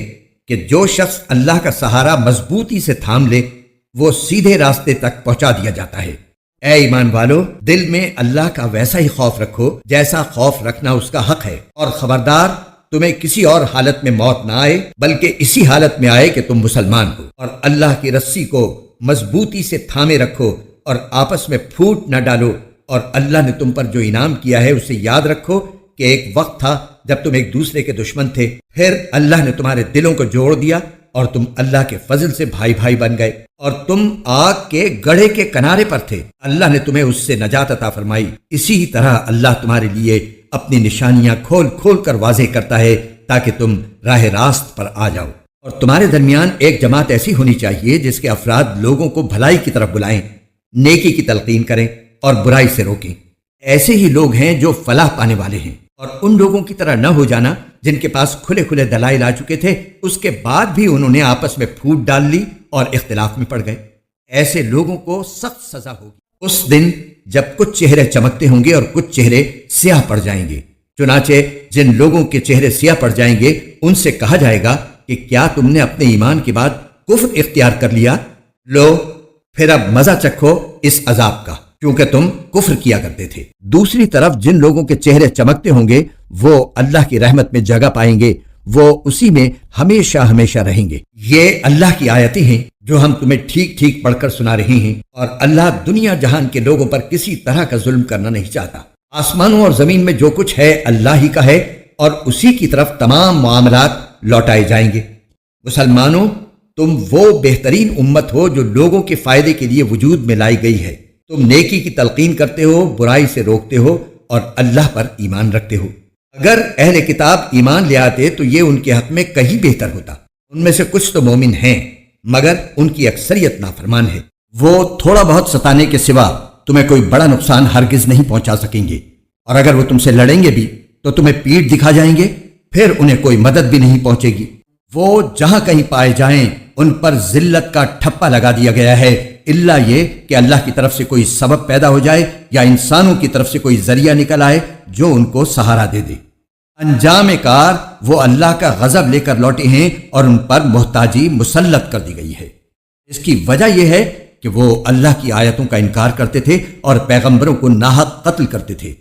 کہ جو شخص اللہ کا سہارا مضبوطی سے تھام لے وہ سیدھے راستے تک پہنچا دیا جاتا ہے۔ اے ایمان والو، دل میں اللہ کا ویسا ہی خوف رکھو جیسا خوف رکھنا اس کا حق ہے، اور خبردار تمہیں کسی اور حالت میں موت نہ آئے بلکہ اسی حالت میں آئے کہ تم مسلمان ہو، اور اللہ کی رسی کو مضبوطی سے تھامے رکھو اور آپس میں پھوٹ نہ ڈالو، اور اللہ نے تم پر جو انعام کیا ہے اسے یاد رکھو کہ ایک وقت تھا جب تم ایک دوسرے کے دشمن تھے، پھر اللہ نے تمہارے دلوں کو جوڑ دیا اور تم اللہ کے فضل سے بھائی بھائی بن گئے، اور تم آگ کے گڑھے کے کنارے پر تھے، اللہ نے تمہیں اس سے نجات عطا فرمائی۔ اسی طرح اللہ تمہارے لیے اپنی نشانیاں کھول کھول کر واضح کرتا ہے تاکہ تم راہ راست پر آ جاؤ، اور تمہارے درمیان ایک جماعت ایسی ہونی چاہیے جس کے افراد لوگوں کو بھلائی کی طرف بلائیں، نیکی کی تلقین کریں اور برائی سے روکیں۔ ایسے ہی لوگ ہیں جو فلاح پانے والے ہیں، اور ان لوگوں کی طرح نہ ہو جانا جن کے پاس کھلے کھلے دلائل آ چکے تھے، اس کے بعد بھی انہوں نے آپس میں پھوٹ ڈال لی اور اختلاف میں پڑ گئے۔ ایسے لوگوں کو سخت سزا ہوگی اس دن جب کچھ چہرے چمکتے ہوں گے اور کچھ چہرے سیاہ پڑ جائیں گے۔ چنانچہ جن لوگوں کے چہرے سیاہ پڑ جائیں گے ان سے کہا جائے گا کہ کیا تم نے اپنے ایمان کے بعد کفر اختیار کر لیا؟ لو پھر اب مزہ چکھو اس عذاب کا، کیونکہ تم کفر کیا کرتے تھے۔ دوسری طرف جن لوگوں کے چہرے چمکتے ہوں گے وہ اللہ کی رحمت میں جگہ پائیں گے، وہ اسی میں ہمیشہ ہمیشہ رہیں گے۔ یہ اللہ کی آیتیں ہیں جو ہم تمہیں ٹھیک ٹھیک پڑھ کر سنا رہے ہیں، اور اللہ دنیا جہان کے لوگوں پر کسی طرح کا ظلم کرنا نہیں چاہتا۔ آسمانوں اور زمین میں جو کچھ ہے اللہ ہی کا ہے، اور اسی کی طرف تمام معاملات لوٹائے جائیں گے۔ مسلمانوں، تم وہ بہترین امت ہو جو لوگوں کے فائدے کے لیے وجود میں لائی گئی ہے۔ تم نیکی کی تلقین کرتے ہو، برائی سے روکتے ہو، اور اللہ پر ایمان رکھتے ہو۔ اگر اہل کتاب ایمان لے آتے تو یہ ان کے حق میں کہیں بہتر ہوتا۔ ان میں سے کچھ تو مومن ہیں مگر ان کی اکثریت نافرمان ہے۔ وہ تھوڑا بہت ستانے کے سوا تمہیں کوئی بڑا نقصان ہرگز نہیں پہنچا سکیں گے، اور اگر وہ تم سے لڑیں گے بھی تو تمہیں پیٹھ دکھا جائیں گے، پھر انہیں کوئی مدد بھی نہیں پہنچے گی۔ وہ جہاں کہیں پائے جائیں ان پر ذلت کا ٹھپا لگا دیا گیا ہے، الا یہ کہ اللہ کی طرف سے کوئی سبب پیدا ہو جائے یا انسانوں کی طرف سے کوئی ذریعہ نکل آئے جو ان کو سہارا دے دے۔ انجام کار وہ اللہ کا غضب لے کر لوٹے ہیں اور ان پر محتاجی مسلط کر دی گئی ہے۔ اس کی وجہ یہ ہے کہ وہ اللہ کی آیتوں کا انکار کرتے تھے اور پیغمبروں کو ناحق قتل کرتے تھے۔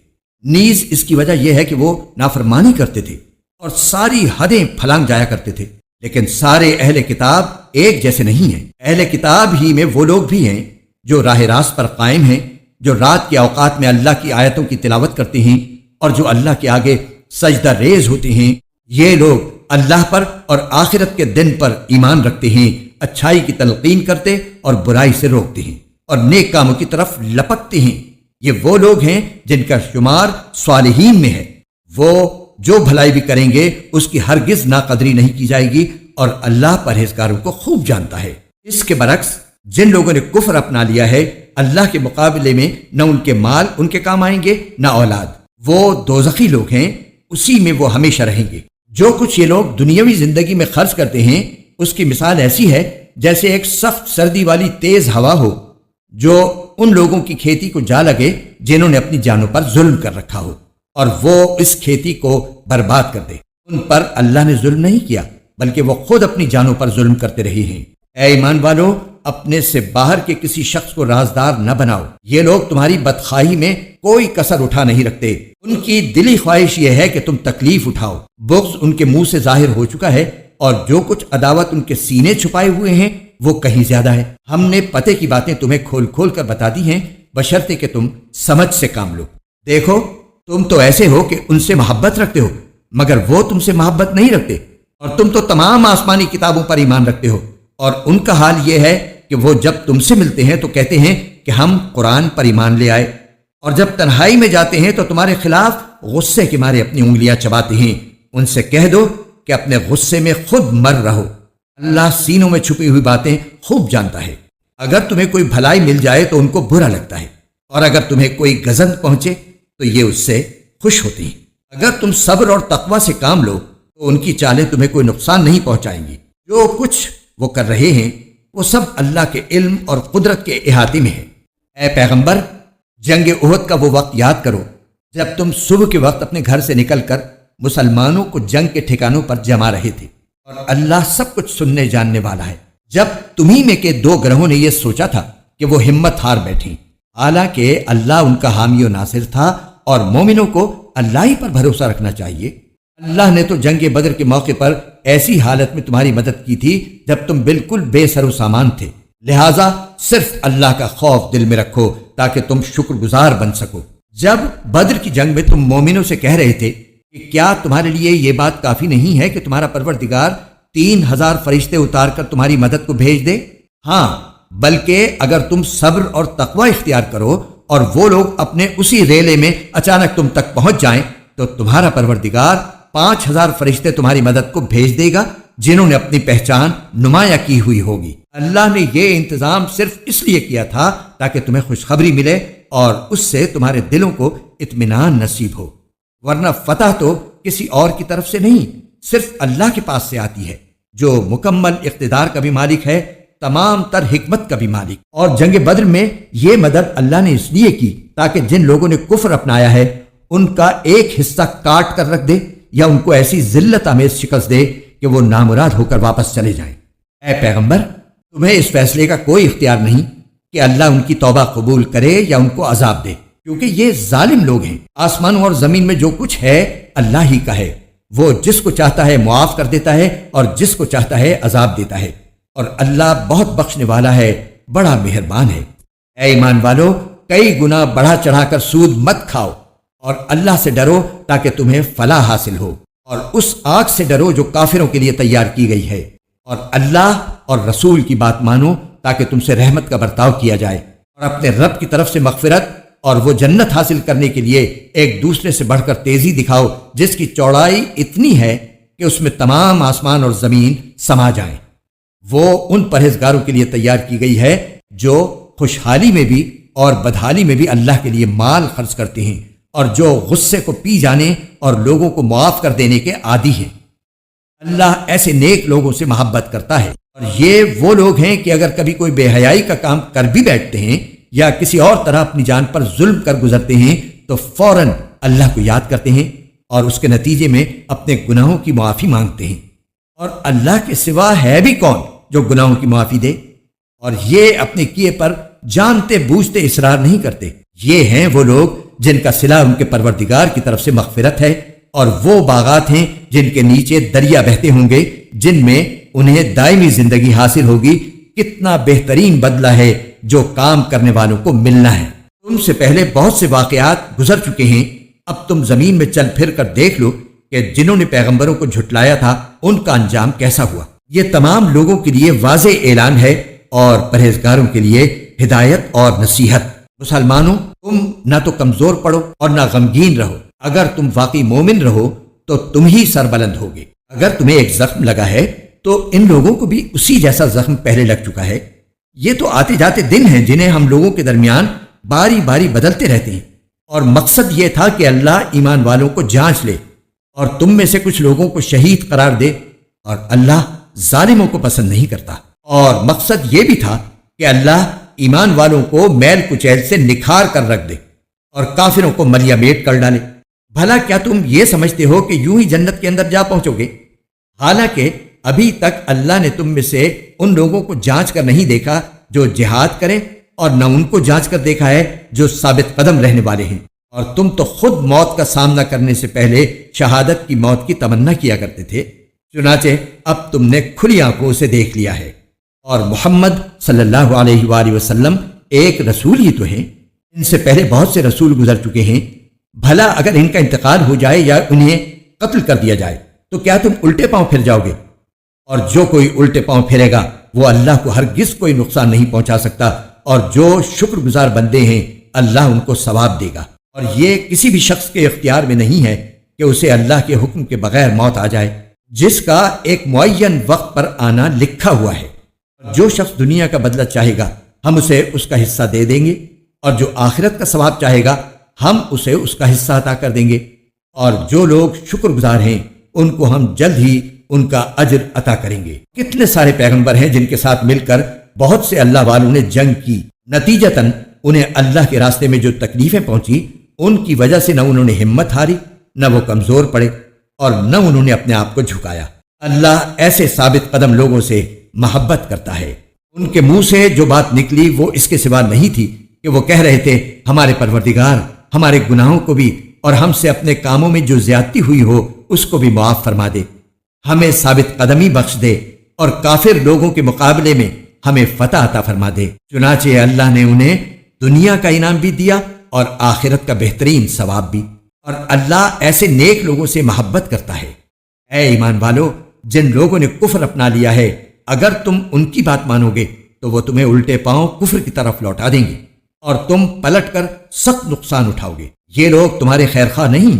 نیز اس کی وجہ یہ ہے کہ وہ نافرمانی کرتے تھے اور ساری حدیں پھلانگ جایا کرتے تھے۔ لیکن سارے اہل کتاب ایک جیسے نہیں ہیں۔ اہل کتاب ہی میں وہ لوگ بھی ہیں جو راہ راست پر قائم ہیں، جو رات کے اوقات میں اللہ کی آیتوں کی تلاوت کرتے ہیں اور جو اللہ کے آگے سجدہ ریز ہوتے ہیں۔ یہ لوگ اللہ پر اور آخرت کے دن پر ایمان رکھتے ہیں، اچھائی کی تلقین کرتے اور برائی سے روکتے ہیں اور نیک کاموں کی طرف لپکتے ہیں۔ یہ وہ لوگ ہیں جن کا شمار صالحین میں ہے۔ وہ جو بھلائی بھی کریں گے اس کی ہرگز ناقدری نہیں کی جائے گی، اور اللہ پرہیزگاروں کو خوب جانتا ہے۔ اس کے برعکس جن لوگوں نے کفر اپنا لیا ہے، اللہ کے مقابلے میں نہ ان کے مال ان کے کام آئیں گے نہ اولاد۔ وہ دوزخی لوگ ہیں، اسی میں وہ ہمیشہ رہیں گے۔ جو کچھ یہ لوگ دنیاوی زندگی میں خرچ کرتے ہیں اس کی مثال ایسی ہے جیسے ایک سخت سردی والی تیز ہوا ہو جو ان لوگوں کی کھیتی کو جا لگے جنہوں نے اپنی جانوں پر ظلم کر رکھا ہو، اور وہ اس کھیتی کو برباد کر دے۔ ان پر اللہ نے ظلم نہیں کیا بلکہ وہ خود اپنی جانوں پر ظلم کرتے رہے ہیں۔ اے ایمان والو، اپنے سے باہر کے کسی شخص کو رازدار نہ بناؤ۔ یہ لوگ تمہاری بدخواہی میں کوئی کسر اٹھا نہیں رکھتے۔ ان کی دلی خواہش یہ ہے کہ تم تکلیف اٹھاؤ۔ بغض ان کے منہ سے ظاہر ہو چکا ہے، اور جو کچھ عداوت ان کے سینے چھپائے ہوئے ہیں وہ کہیں زیادہ ہے۔ ہم نے پتے کی باتیں تمہیں کھول کھول کر بتا دی ہیں، بشرطے کہ تم سمجھ سے کام لو۔ دیکھو، تم تو ایسے ہو کہ ان سے محبت رکھتے ہو مگر وہ تم سے محبت نہیں رکھتے، اور تم تو تمام آسمانی کتابوں پر ایمان رکھتے ہو، اور ان کا حال یہ ہے کہ وہ جب تم سے ملتے ہیں تو کہتے ہیں کہ ہم قرآن پر ایمان لے آئے، اور جب تنہائی میں جاتے ہیں تو تمہارے خلاف غصے کے مارے اپنی انگلیاں چباتے ہیں۔ ان سے کہہ دو کہ اپنے غصے میں خود مر رہو، اللہ سینوں میں چھپی ہوئی باتیں خوب جانتا ہے۔ اگر تمہیں کوئی بھلائی مل جائے تو ان کو برا لگتا ہے، اور اگر تمہیں کوئی گزند پہنچے تو یہ اس سے خوش ہوتے ہیں۔ اگر تم صبر اور تقوی سے کام لو تو ان کی چالیں تمہیں کوئی نقصان نہیں پہنچائیں گی۔ جو کچھ وہ کر رہے ہیں وہ سب اللہ کے علم اور قدرت کے احاطے میں ہے۔ اے پیغمبر، جنگ احد کا وہ وقت یاد کرو جب تم صبح کے وقت اپنے گھر سے نکل کر مسلمانوں کو جنگ کے ٹھکانوں پر جما رہے تھے، اور اللہ سب کچھ سننے جاننے والا ہے۔ جب تمہیں میں کے دو گروہوں نے یہ سوچا تھا کہ وہ ہمت ہار بیٹھیں، حالانکہ اللہ ان کا حامی و ناصر تھا، اور مومنوں کو اللہ ہی پر بھروسہ رکھنا چاہیے۔ اللہ نے تو جنگ بدر کے موقع پر ایسی حالت میں تمہاری مدد کی تھی جب تم بالکل بے سر و سامان تھے، لہٰذا صرف اللہ کا خوف دل میں رکھو تاکہ تم شکر گزار بن سکو۔ جب بدر کی جنگ میں تم مومنوں سے کہہ رہے تھے کہ کیا تمہارے لیے یہ بات کافی نہیں ہے کہ تمہارا پروردگار 3000 فرشتے اتار کر تمہاری مدد کو بھیج دے؟ ہاں، بلکہ اگر تم صبر اور تقوی اختیار کرو اور وہ لوگ اپنے اسی ریلے میں اچانک تم تک پہنچ جائیں تو تمہارا پروردگار 5000 فرشتے تمہاری مدد کو بھیج دے گا جنہوں نے اپنی پہچان نمایاں کی ہوئی ہوگی۔ اللہ نے یہ انتظام صرف اس لیے کیا تھا تاکہ تمہیں خوشخبری ملے اور اس سے تمہارے دلوں کو اطمینان نصیب ہو، ورنہ فتح تو کسی اور کی طرف سے نہیں، صرف اللہ کے پاس سے آتی ہے جو مکمل اقتدار کا بھی مالک ہے، تمام تر حکمت کا بھی مالک۔ اور جنگ بدر میں یہ مدد اللہ نے اس لیے کی تاکہ جن لوگوں نے کفر اپنایا ہے ان کا ایک حصہ کاٹ کر رکھ دے یا ان کو ایسی ذلت آمیز شکست دے کہ وہ نامراد ہو کر واپس چلے جائیں۔ اے پیغمبر، تمہیں اس فیصلے کا کوئی اختیار نہیں کہ اللہ ان کی توبہ قبول کرے یا ان کو عذاب دے، کیونکہ یہ ظالم لوگ ہیں۔ آسمانوں اور زمین میں جو کچھ ہے اللہ ہی کا ہے، وہ جس کو چاہتا ہے معاف کر دیتا ہے اور جس کو چاہتا ہے عذاب دیتا ہے، اور اللہ بہت بخشنے والا ہے، بڑا مہربان ہے۔ اے ایمان والو، کئی گنا بڑھا چڑھا کر سود مت کھاؤ اور اللہ سے ڈرو تاکہ تمہیں فلاح حاصل ہو، اور اس آگ سے ڈرو جو کافروں کے لیے تیار کی گئی ہے، اور اللہ اور رسول کی بات مانو تاکہ تم سے رحمت کا برتاؤ کیا جائے، اور اپنے رب کی طرف سے مغفرت اور وہ جنت حاصل کرنے کے لیے ایک دوسرے سے بڑھ کر تیزی دکھاؤ جس کی چوڑائی اتنی ہے کہ اس میں تمام آسمان اور زمین سما جائیں۔ وہ ان پرہیزگاروں کے لیے تیار کی گئی ہے جو خوشحالی میں بھی اور بدحالی میں بھی اللہ کے لیے مال خرچ کرتے ہیں، اور جو غصے کو پی جانے اور لوگوں کو معاف کر دینے کے عادی ہیں۔ اللہ ایسے نیک لوگوں سے محبت کرتا ہے، اور یہ وہ لوگ ہیں کہ اگر کبھی کوئی بے حیائی کا کام کر بھی بیٹھتے ہیں یا کسی اور طرح اپنی جان پر ظلم کر گزرتے ہیں تو فوراً اللہ کو یاد کرتے ہیں اور اس کے نتیجے میں اپنے گناہوں کی معافی مانگتے ہیں، اور اللہ کے سوا ہے بھی کون جو گناہوں کی معافی دے؟ اور یہ اپنے کیے پر جانتے بوجھتے اصرار نہیں کرتے۔ یہ ہیں وہ لوگ جن کا صلہ ان کے پروردگار کی طرف سے مغفرت ہے، اور وہ باغات ہیں جن کے نیچے دریا بہتے ہوں گے، جن میں انہیں دائمی زندگی حاصل ہوگی۔ کتنا بہترین بدلہ ہے جو کام کرنے والوں کو ملنا ہے۔ تم سے پہلے بہت سے واقعات گزر چکے ہیں، اب تم زمین میں چل پھر کر دیکھ لو کہ جنہوں نے پیغمبروں کو جھٹلایا تھا ان کا انجام کیسا ہوا۔ یہ تمام لوگوں کے لیے واضح اعلان ہے اور پرہیزگاروں کے لیے ہدایت اور نصیحت۔ مسلمانوں، تم نہ تو کمزور پڑو اور نہ غمگین رہو، اگر تم واقعی مومن رہو تو تم ہی سربلند ہوگے۔ اگر تمہیں ایک زخم لگا ہے تو ان لوگوں کو بھی اسی جیسا زخم پہلے لگ چکا ہے۔ یہ تو آتے جاتے دن ہیں جنہیں ہم لوگوں کے درمیان باری باری بدلتے رہتے ہیں، اور مقصد یہ تھا کہ اللہ ایمان والوں کو جانچ لے اور تم میں سے کچھ لوگوں کو شہید قرار دے، اور اللہ ظالموں کو پسند نہیں کرتا۔ اور مقصد یہ بھی تھا کہ اللہ ایمان والوں کو میل کچیل سے نکھار کر رکھ دے اور کافروں کو ملیا میٹ کر ڈالے۔ بھلا کیا تم یہ سمجھتے ہو کہ یوں ہی جنت کے اندر جا پہنچو گے؟ حالانکہ ابھی تک اللہ نے تم میں سے ان لوگوں کو جانچ کر نہیں دیکھا جو جہاد کریں، اور نہ ان کو جانچ کر دیکھا ہے جو ثابت قدم رہنے والے ہیں، اور تم تو خود موت کا سامنا کرنے سے پہلے شہادت کی موت کی تمنا کیا کرتے تھے، چنانچہ اب تم نے کھلی آنکھوں سے دیکھ لیا ہے۔ اور محمد صلی اللہ علیہ وآلہ وسلم ایک رسول ہی تو ہیں، ان سے پہلے بہت سے رسول گزر چکے ہیں۔ بھلا اگر ان کا انتقال ہو جائے یا انہیں قتل کر دیا جائے تو کیا تم الٹے پاؤں پھر جاؤ گے؟ اور جو کوئی الٹے پاؤں پھرے گا وہ اللہ کو ہرگز کوئی نقصان نہیں پہنچا سکتا، اور جو شکر گزار بندے ہیں اللہ ان کو ثواب دے گا۔ اور یہ کسی بھی شخص کے اختیار میں نہیں ہے کہ اسے اللہ کے حکم کے بغیر موت آ جائے، جس کا ایک معین وقت پر آنا لکھا ہوا ہے۔ جو شخص دنیا کا بدلہ چاہے گا ہم اسے اس کا حصہ دے دیں گے، اور جو آخرت کا ثواب چاہے گا ہم اسے اس کا حصہ عطا کر دیں گے، اور جو لوگ شکر گزار ہیں ان کو ہم جلد ہی ان کا اجر عطا کریں گے۔ کتنے سارے پیغمبر ہیں جن کے ساتھ مل کر بہت سے اللہ والوں نے جنگ کی، نتیجتاً انہیں اللہ کے راستے میں جو تکلیفیں پہنچی ان کی وجہ سے نہ انہوں نے ہمت ہاری، نہ وہ کمزور پڑے، اور نہ انہوں نے اپنے آپ کو جھکایا۔ اللہ ایسے ثابت قدم لوگوں سے محبت کرتا ہے۔ ان کے منہ سے جو بات نکلی وہ اس کے سوا نہیں تھی کہ وہ کہہ رہے تھے ہمارے پروردگار ہمارے گناہوں کو بھی اور ہم سے اپنے کاموں میں جو زیادتی ہوئی ہو اس کو بھی معاف فرما دے، ہمیں ثابت قدمی بخش دے اور کافر لوگوں کے مقابلے میں ہمیں فتح عطا فرما دے۔ چنانچہ اللہ نے انہیں دنیا کا انعام بھی دیا اور آخرت کا بہترین ثواب بھی، اور اللہ ایسے نیک لوگوں سے محبت کرتا ہے۔ اے ایمان والو، جن لوگوں نے کفر اپنا لیا ہے، اگر تم ان کی بات مانو گے تو وہ تمہیں الٹے پاؤں کفر کی طرف لوٹا دیں گے اور تم پلٹ کر سخت نقصان اٹھاؤ گے۔ یہ لوگ تمہارے خیر خواہ نہیں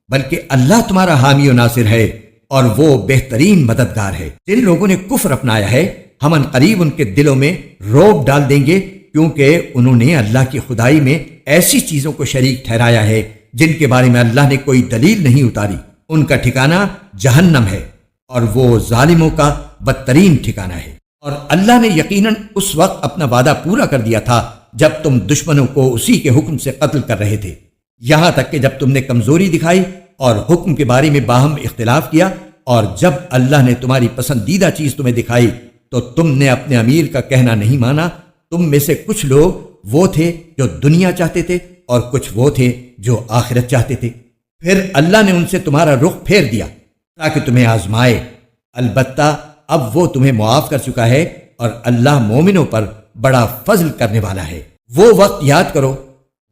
بلکہ اللہ تمہارا حامی و ناصر ہے اور وہ بہترین مددگار ہے۔ جن لوگوں نے کفر اپنایا ہے ہم ان قریب ان کے دلوں میں رعب ڈال دیں گے، کیونکہ انہوں نے اللہ کی خدائی میں ایسی چیزوں کو شریک ٹھہرایا ہے جن کے بارے میں اللہ نے کوئی دلیل نہیں اتاری۔ ان کا ٹھکانہ جہنم ہے اور وہ ظالموں کا بدترین ٹھکانہ ہے۔ اور اللہ نے یقیناً اس وقت اپنا وعدہ پورا کر دیا تھا جب تم دشمنوں کو اسی کے حکم سے قتل کر رہے تھے، یہاں تک کہ جب تم نے کمزوری دکھائی اور حکم کے بارے میں باہم اختلاف کیا، اور جب اللہ نے تمہاری پسندیدہ چیز تمہیں دکھائی تو تم نے اپنے امیر کا کہنا نہیں مانا۔ تم میں سے کچھ لوگ وہ تھے جو دنیا چاہتے تھے اور کچھ وہ تھے جو آخرت چاہتے تھے۔ پھر اللہ نے ان سے تمہارا رخ پھیر دیا تاکہ تمہیں آزمائے، البتہ اب وہ تمہیں معاف کر چکا ہے اور اللہ مومنوں پر بڑا فضل کرنے والا ہے۔ وہ وقت یاد کرو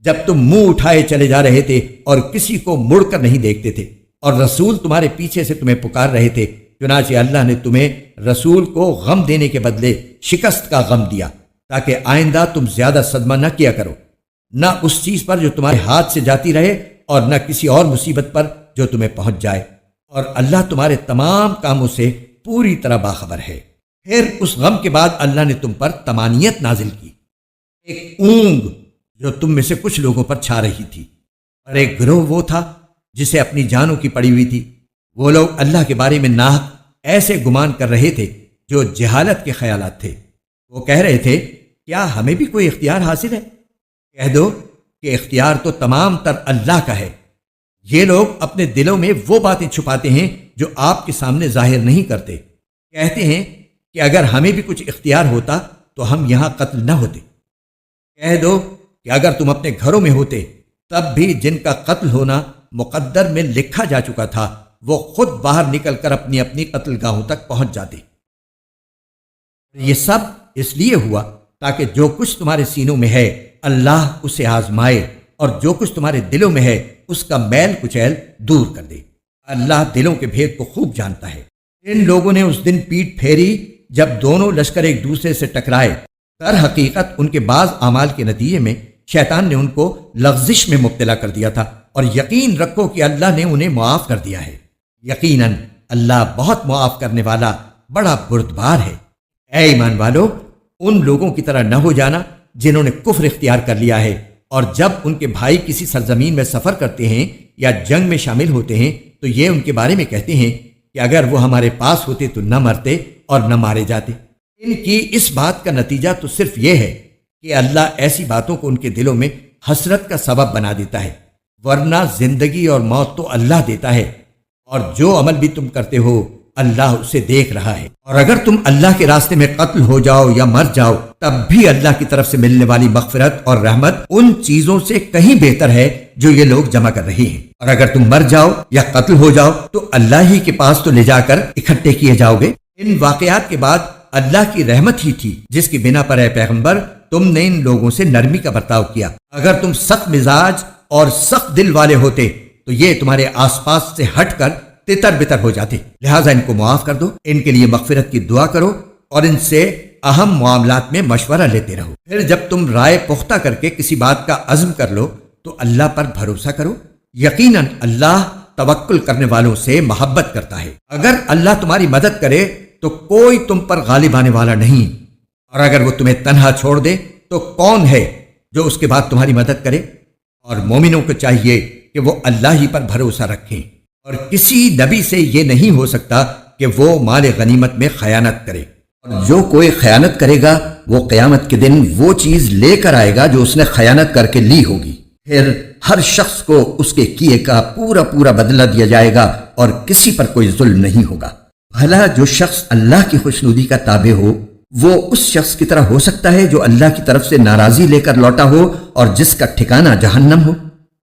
جب تم منہ اٹھائے چلے جا رہے تھے اور کسی کو مڑ کر نہیں دیکھتے تھے، اور رسول تمہارے پیچھے سے تمہیں پکار رہے تھے، چنانچہ اللہ نے تمہیں رسول کو غم دینے کے بدلے شکست کا غم دیا تاکہ آئندہ تم زیادہ صدمہ نہ کیا کرو، نہ اس چیز پر جو تمہارے ہاتھ سے جاتی رہے اور نہ کسی اور مصیبت پر جو تمہیں پہنچ جائے، اور اللہ تمہارے تمام کاموں سے پوری طرح باخبر ہے۔ پھر اس غم کے بعد اللہ نے تم پر طمانینت نازل کی، ایک اونگ جو تم میں سے کچھ لوگوں پر چھا رہی تھی، اور ایک گروہ وہ تھا جسے اپنی جانوں کی پڑی ہوئی تھی۔ وہ لوگ اللہ کے بارے میں ناحق ایسے گمان کر رہے تھے جو جہالت کے خیالات تھے۔ وہ کہہ رہے تھے کیا ہمیں بھی کوئی اختیار حاصل ہے؟ کہہ دو کہ اختیار تو تمام تر اللہ کا ہے۔ یہ لوگ اپنے دلوں میں وہ باتیں چھپاتے ہیں جو آپ کے سامنے ظاہر نہیں کرتے۔ کہتے ہیں کہ اگر ہمیں بھی کچھ اختیار ہوتا تو ہم یہاں قتل نہ ہوتے۔ کہہ دو کہ اگر تم اپنے گھروں میں ہوتے تب بھی جن کا قتل ہونا مقدر میں لکھا جا چکا تھا وہ خود باہر نکل کر اپنی اپنی قتل گاہوں تک پہنچ جاتے۔ یہ سب اس لیے ہوا تاکہ جو کچھ تمہارے سینوں میں ہے اللہ اسے آزمائے، اور جو کچھ تمہارے دلوں میں ہے اس کا میل کچیل دور کر دے۔ اللہ دلوں کے بھید کو خوب جانتا ہے۔ ان لوگوں نے اس دن پیٹ پھیری جب دونوں لشکر ایک دوسرے سے ٹکرائے۔ در حقیقت ان کے بعض اعمال کے نتیجے میں شیطان نے ان کو لغزش میں مبتلا کر دیا تھا، اور یقین رکھو کہ اللہ نے انہیں معاف کر دیا ہے۔ یقیناً اللہ بہت معاف کرنے والا بڑا بردبار ہے۔ اے ایمان والو، ان لوگوں کی طرح نہ ہو جانا جنہوں نے کفر اختیار کر لیا ہے، اور جب ان کے بھائی کسی سرزمین میں سفر کرتے ہیں یا جنگ میں شامل ہوتے ہیں تو یہ ان کے بارے میں کہتے ہیں کہ اگر وہ ہمارے پاس ہوتے تو نہ مرتے اور نہ مارے جاتے۔ ان کی اس بات کا نتیجہ تو صرف یہ ہے کہ اللہ ایسی باتوں کو ان کے دلوں میں حسرت کا سبب بنا دیتا ہے، ورنہ زندگی اور موت تو اللہ دیتا ہے، اور جو عمل بھی تم کرتے ہو اللہ اسے دیکھ رہا ہے۔ اور اگر تم اللہ کے راستے میں قتل ہو جاؤ یا مر جاؤ تب بھی اللہ کی طرف سے ملنے والی مغفرت اور رحمت ان چیزوں سے کہیں بہتر ہے جو یہ لوگ جمع کر رہے ہیں۔ اور اگر تم مر جاؤ یا قتل ہو جاؤ تو اللہ ہی کے پاس تو لے جا کر اکٹھے کیے جاؤ گے۔ ان واقعات کے بعد اللہ کی رحمت ہی تھی جس کی بنا پر اے پیغمبر تم نے ان لوگوں سے نرمی کا برتاؤ کیا۔ اگر تم سخت مزاج اور سخت دل والے ہوتے تو یہ تمہارے آس پاس سے ہٹ کر تتر بتر ہو جاتے، لہٰذا ان کو معاف کر دو، ان کے لیے مغفرت کی دعا کرو اور ان سے اہم معاملات میں مشورہ لیتے رہو۔ پھر جب تم رائے پختہ کر کے کسی بات کا عزم کر لو تو اللہ پر بھروسہ کرو، یقیناً اللہ توکل کرنے والوں سے محبت کرتا ہے۔ اگر اللہ تمہاری مدد کرے تو کوئی تم پر غالب آنے والا نہیں، اور اگر وہ تمہیں تنہا چھوڑ دے تو کون ہے جو اس کے بعد تمہاری مدد کرے؟ اور مومنوں کو چاہیے کہ وہ اللہ ہی پر بھروسہ رکھیں، اور کسی نبی سے یہ نہیں ہو سکتا کہ وہ مال غنیمت میں خیانت کرے، اور جو کوئی خیانت کرے گا وہ قیامت کے دن وہ چیز لے کر آئے گا جو اس نے خیانت کر کے لی ہوگی۔ پھر ہر شخص کو اس کے کیے کا پورا پورا بدلہ دیا جائے گا اور کسی پر کوئی ظلم نہیں ہوگا۔ بھلا جو شخص اللہ کی خوشنودی کا تابع ہو وہ اس شخص کی طرح ہو سکتا ہے جو اللہ کی طرف سے ناراضی لے کر لوٹا ہو اور جس کا ٹھکانہ جہنم ہو؟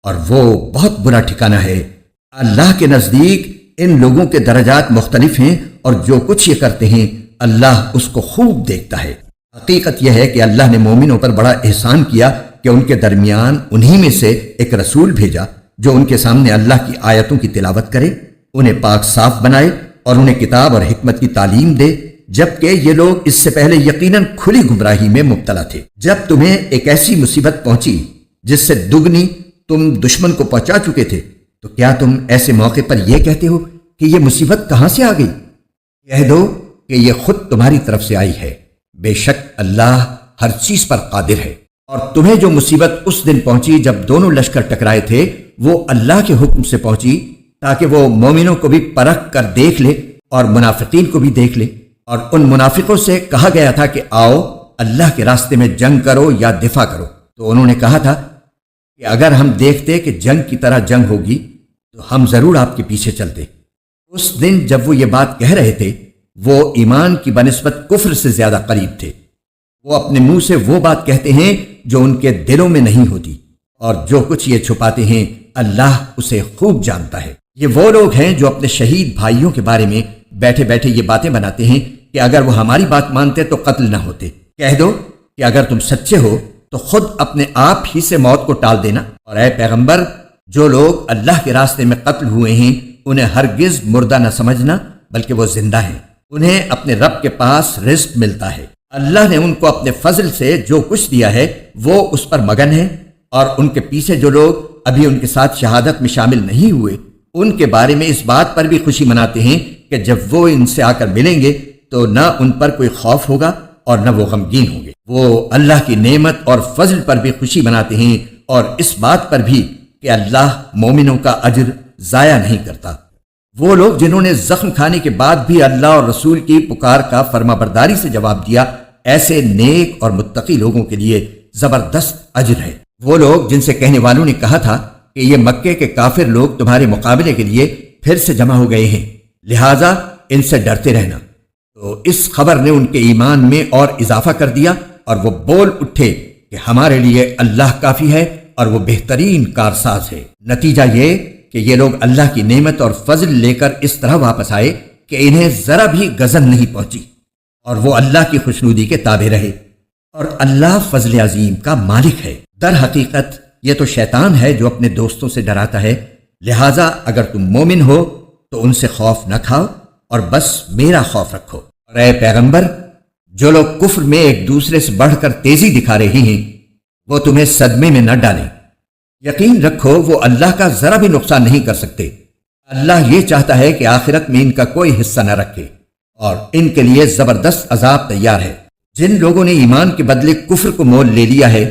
اور وہ بہت برا ٹھکانہ ہے۔ اللہ کے نزدیک ان لوگوں کے درجات مختلف ہیں، اور جو کچھ یہ کرتے ہیں اللہ اس کو خوب دیکھتا ہے۔ حقیقت یہ ہے کہ اللہ نے مومنوں پر بڑا احسان کیا کہ ان کے درمیان انہی میں سے ایک رسول بھیجا جو ان کے سامنے اللہ کی آیتوں کی تلاوت کرے، انہیں پاک صاف بنائے اور انہیں کتاب اور حکمت کی تعلیم دے، جبکہ یہ لوگ اس سے پہلے یقیناً کھلی گمراہی میں مبتلا تھے۔ جب تمہیں ایک ایسی مصیبت پہنچی جس سے دگنی تم دشمن کو پہنچا چکے تھے، تو کیا تم ایسے موقع پر یہ کہتے ہو کہ یہ مصیبت کہاں سے آ گئی؟ کہہ دو کہ یہ خود تمہاری طرف سے آئی ہے، بے شک اللہ ہر چیز پر قادر ہے۔ اور تمہیں جو مصیبت اس دن پہنچی جب دونوں لشکر ٹکرائے تھے، وہ اللہ کے حکم سے پہنچی تاکہ وہ مومنوں کو بھی پرکھ کر دیکھ لے اور منافقین کو بھی دیکھ لے۔ اور ان منافقوں سے کہا گیا تھا کہ آؤ اللہ کے راستے میں جنگ کرو یا دفاع کرو، تو انہوں نے کہا تھا کہ اگر ہم دیکھتے کہ جنگ کی طرح جنگ ہوگی تو ہم ضرور آپ کے پیچھے چلتے۔ اس دن جب وہ یہ بات کہہ رہے تھے، وہ ایمان کی بنسبت کفر سے زیادہ قریب تھے۔ وہ اپنے منہ سے وہ بات کہتے ہیں جو ان کے دلوں میں نہیں ہوتی، اور جو کچھ یہ چھپاتے ہیں اللہ اسے خوب جانتا ہے۔ یہ وہ لوگ ہیں جو اپنے شہید بھائیوں کے بارے میں بیٹھے بیٹھے یہ باتیں بناتے ہیں کہ اگر وہ ہماری بات مانتے تو قتل نہ ہوتے۔ کہہ دو کہ اگر تم سچے ہو تو خود اپنے آپ ہی سے موت کو ٹال دینا، اور اے پیغمبر، جو لوگ اللہ کے راستے میں قتل ہوئے ہیں انہیں ہرگز مردہ نہ سمجھنا، بلکہ وہ زندہ ہیں، انہیں اپنے رب کے پاس رزق ملتا ہے۔ اللہ نے ان کو اپنے فضل سے جو کچھ دیا ہے وہ اس پر مگن ہے، اور ان کے پیچھے جو لوگ ابھی ان کے ساتھ شہادت میں شامل نہیں ہوئے ان کے بارے میں اس بات پر بھی خوشی مناتے ہیں کہ جب وہ ان سے آ کر ملیں گے تو نہ ان پر کوئی خوف ہوگا اور نہ وہ غمگین ہوں گے۔ وہ اللہ کی نعمت اور فضل پر بھی خوشی مناتے ہیں، اور اس بات پر بھی کہ اللہ مومنوں کا اجر ضائع نہیں کرتا۔ وہ لوگ جنہوں نے زخم کھانے کے بعد بھی اللہ اور رسول کی پکار کا فرما برداری سے جواب دیا، ایسے نیک اور متقی لوگوں کے لیے زبردست اجر ہے۔ وہ لوگ جن سے کہنے والوں نے کہا تھا کہ یہ مکے کے کافر لوگ تمہارے مقابلے کے لیے پھر سے جمع ہو گئے ہیں، لہٰذا ان سے ڈرتے رہنا، تو اس خبر نے ان کے ایمان میں اور اضافہ کر دیا، اور وہ بول اٹھے کہ ہمارے لیے اللہ کافی ہے اور وہ بہترین کارساز ہے۔ نتیجہ یہ کہ یہ لوگ اللہ کی نعمت اور فضل لے کر اس طرح واپس آئے کہ انہیں ذرا بھی گزن نہیں پہنچی، اور وہ اللہ کی خوشنودی کے تابع رہے، اور اللہ فضل عظیم کا مالک ہے۔ در حقیقت یہ تو شیطان ہے جو اپنے دوستوں سے ڈراتا ہے، لہٰذا اگر تم مومن ہو تو ان سے خوف نہ کھاؤ اور بس میرا خوف رکھو۔ اور اے پیغمبر، جو لوگ کفر میں ایک دوسرے سے بڑھ کر تیزی دکھا رہے ہیں وہ تمہیں صدمے میں نہ ڈالیں، یقین رکھو وہ اللہ کا ذرا بھی نقصان نہیں کر سکتے۔ اللہ یہ چاہتا ہے کہ آخرت میں ان کا کوئی حصہ نہ رکھے، اور ان کے لیے زبردست عذاب تیار ہے۔ جن لوگوں نے ایمان کے بدلے کفر کو مول لے لیا ہے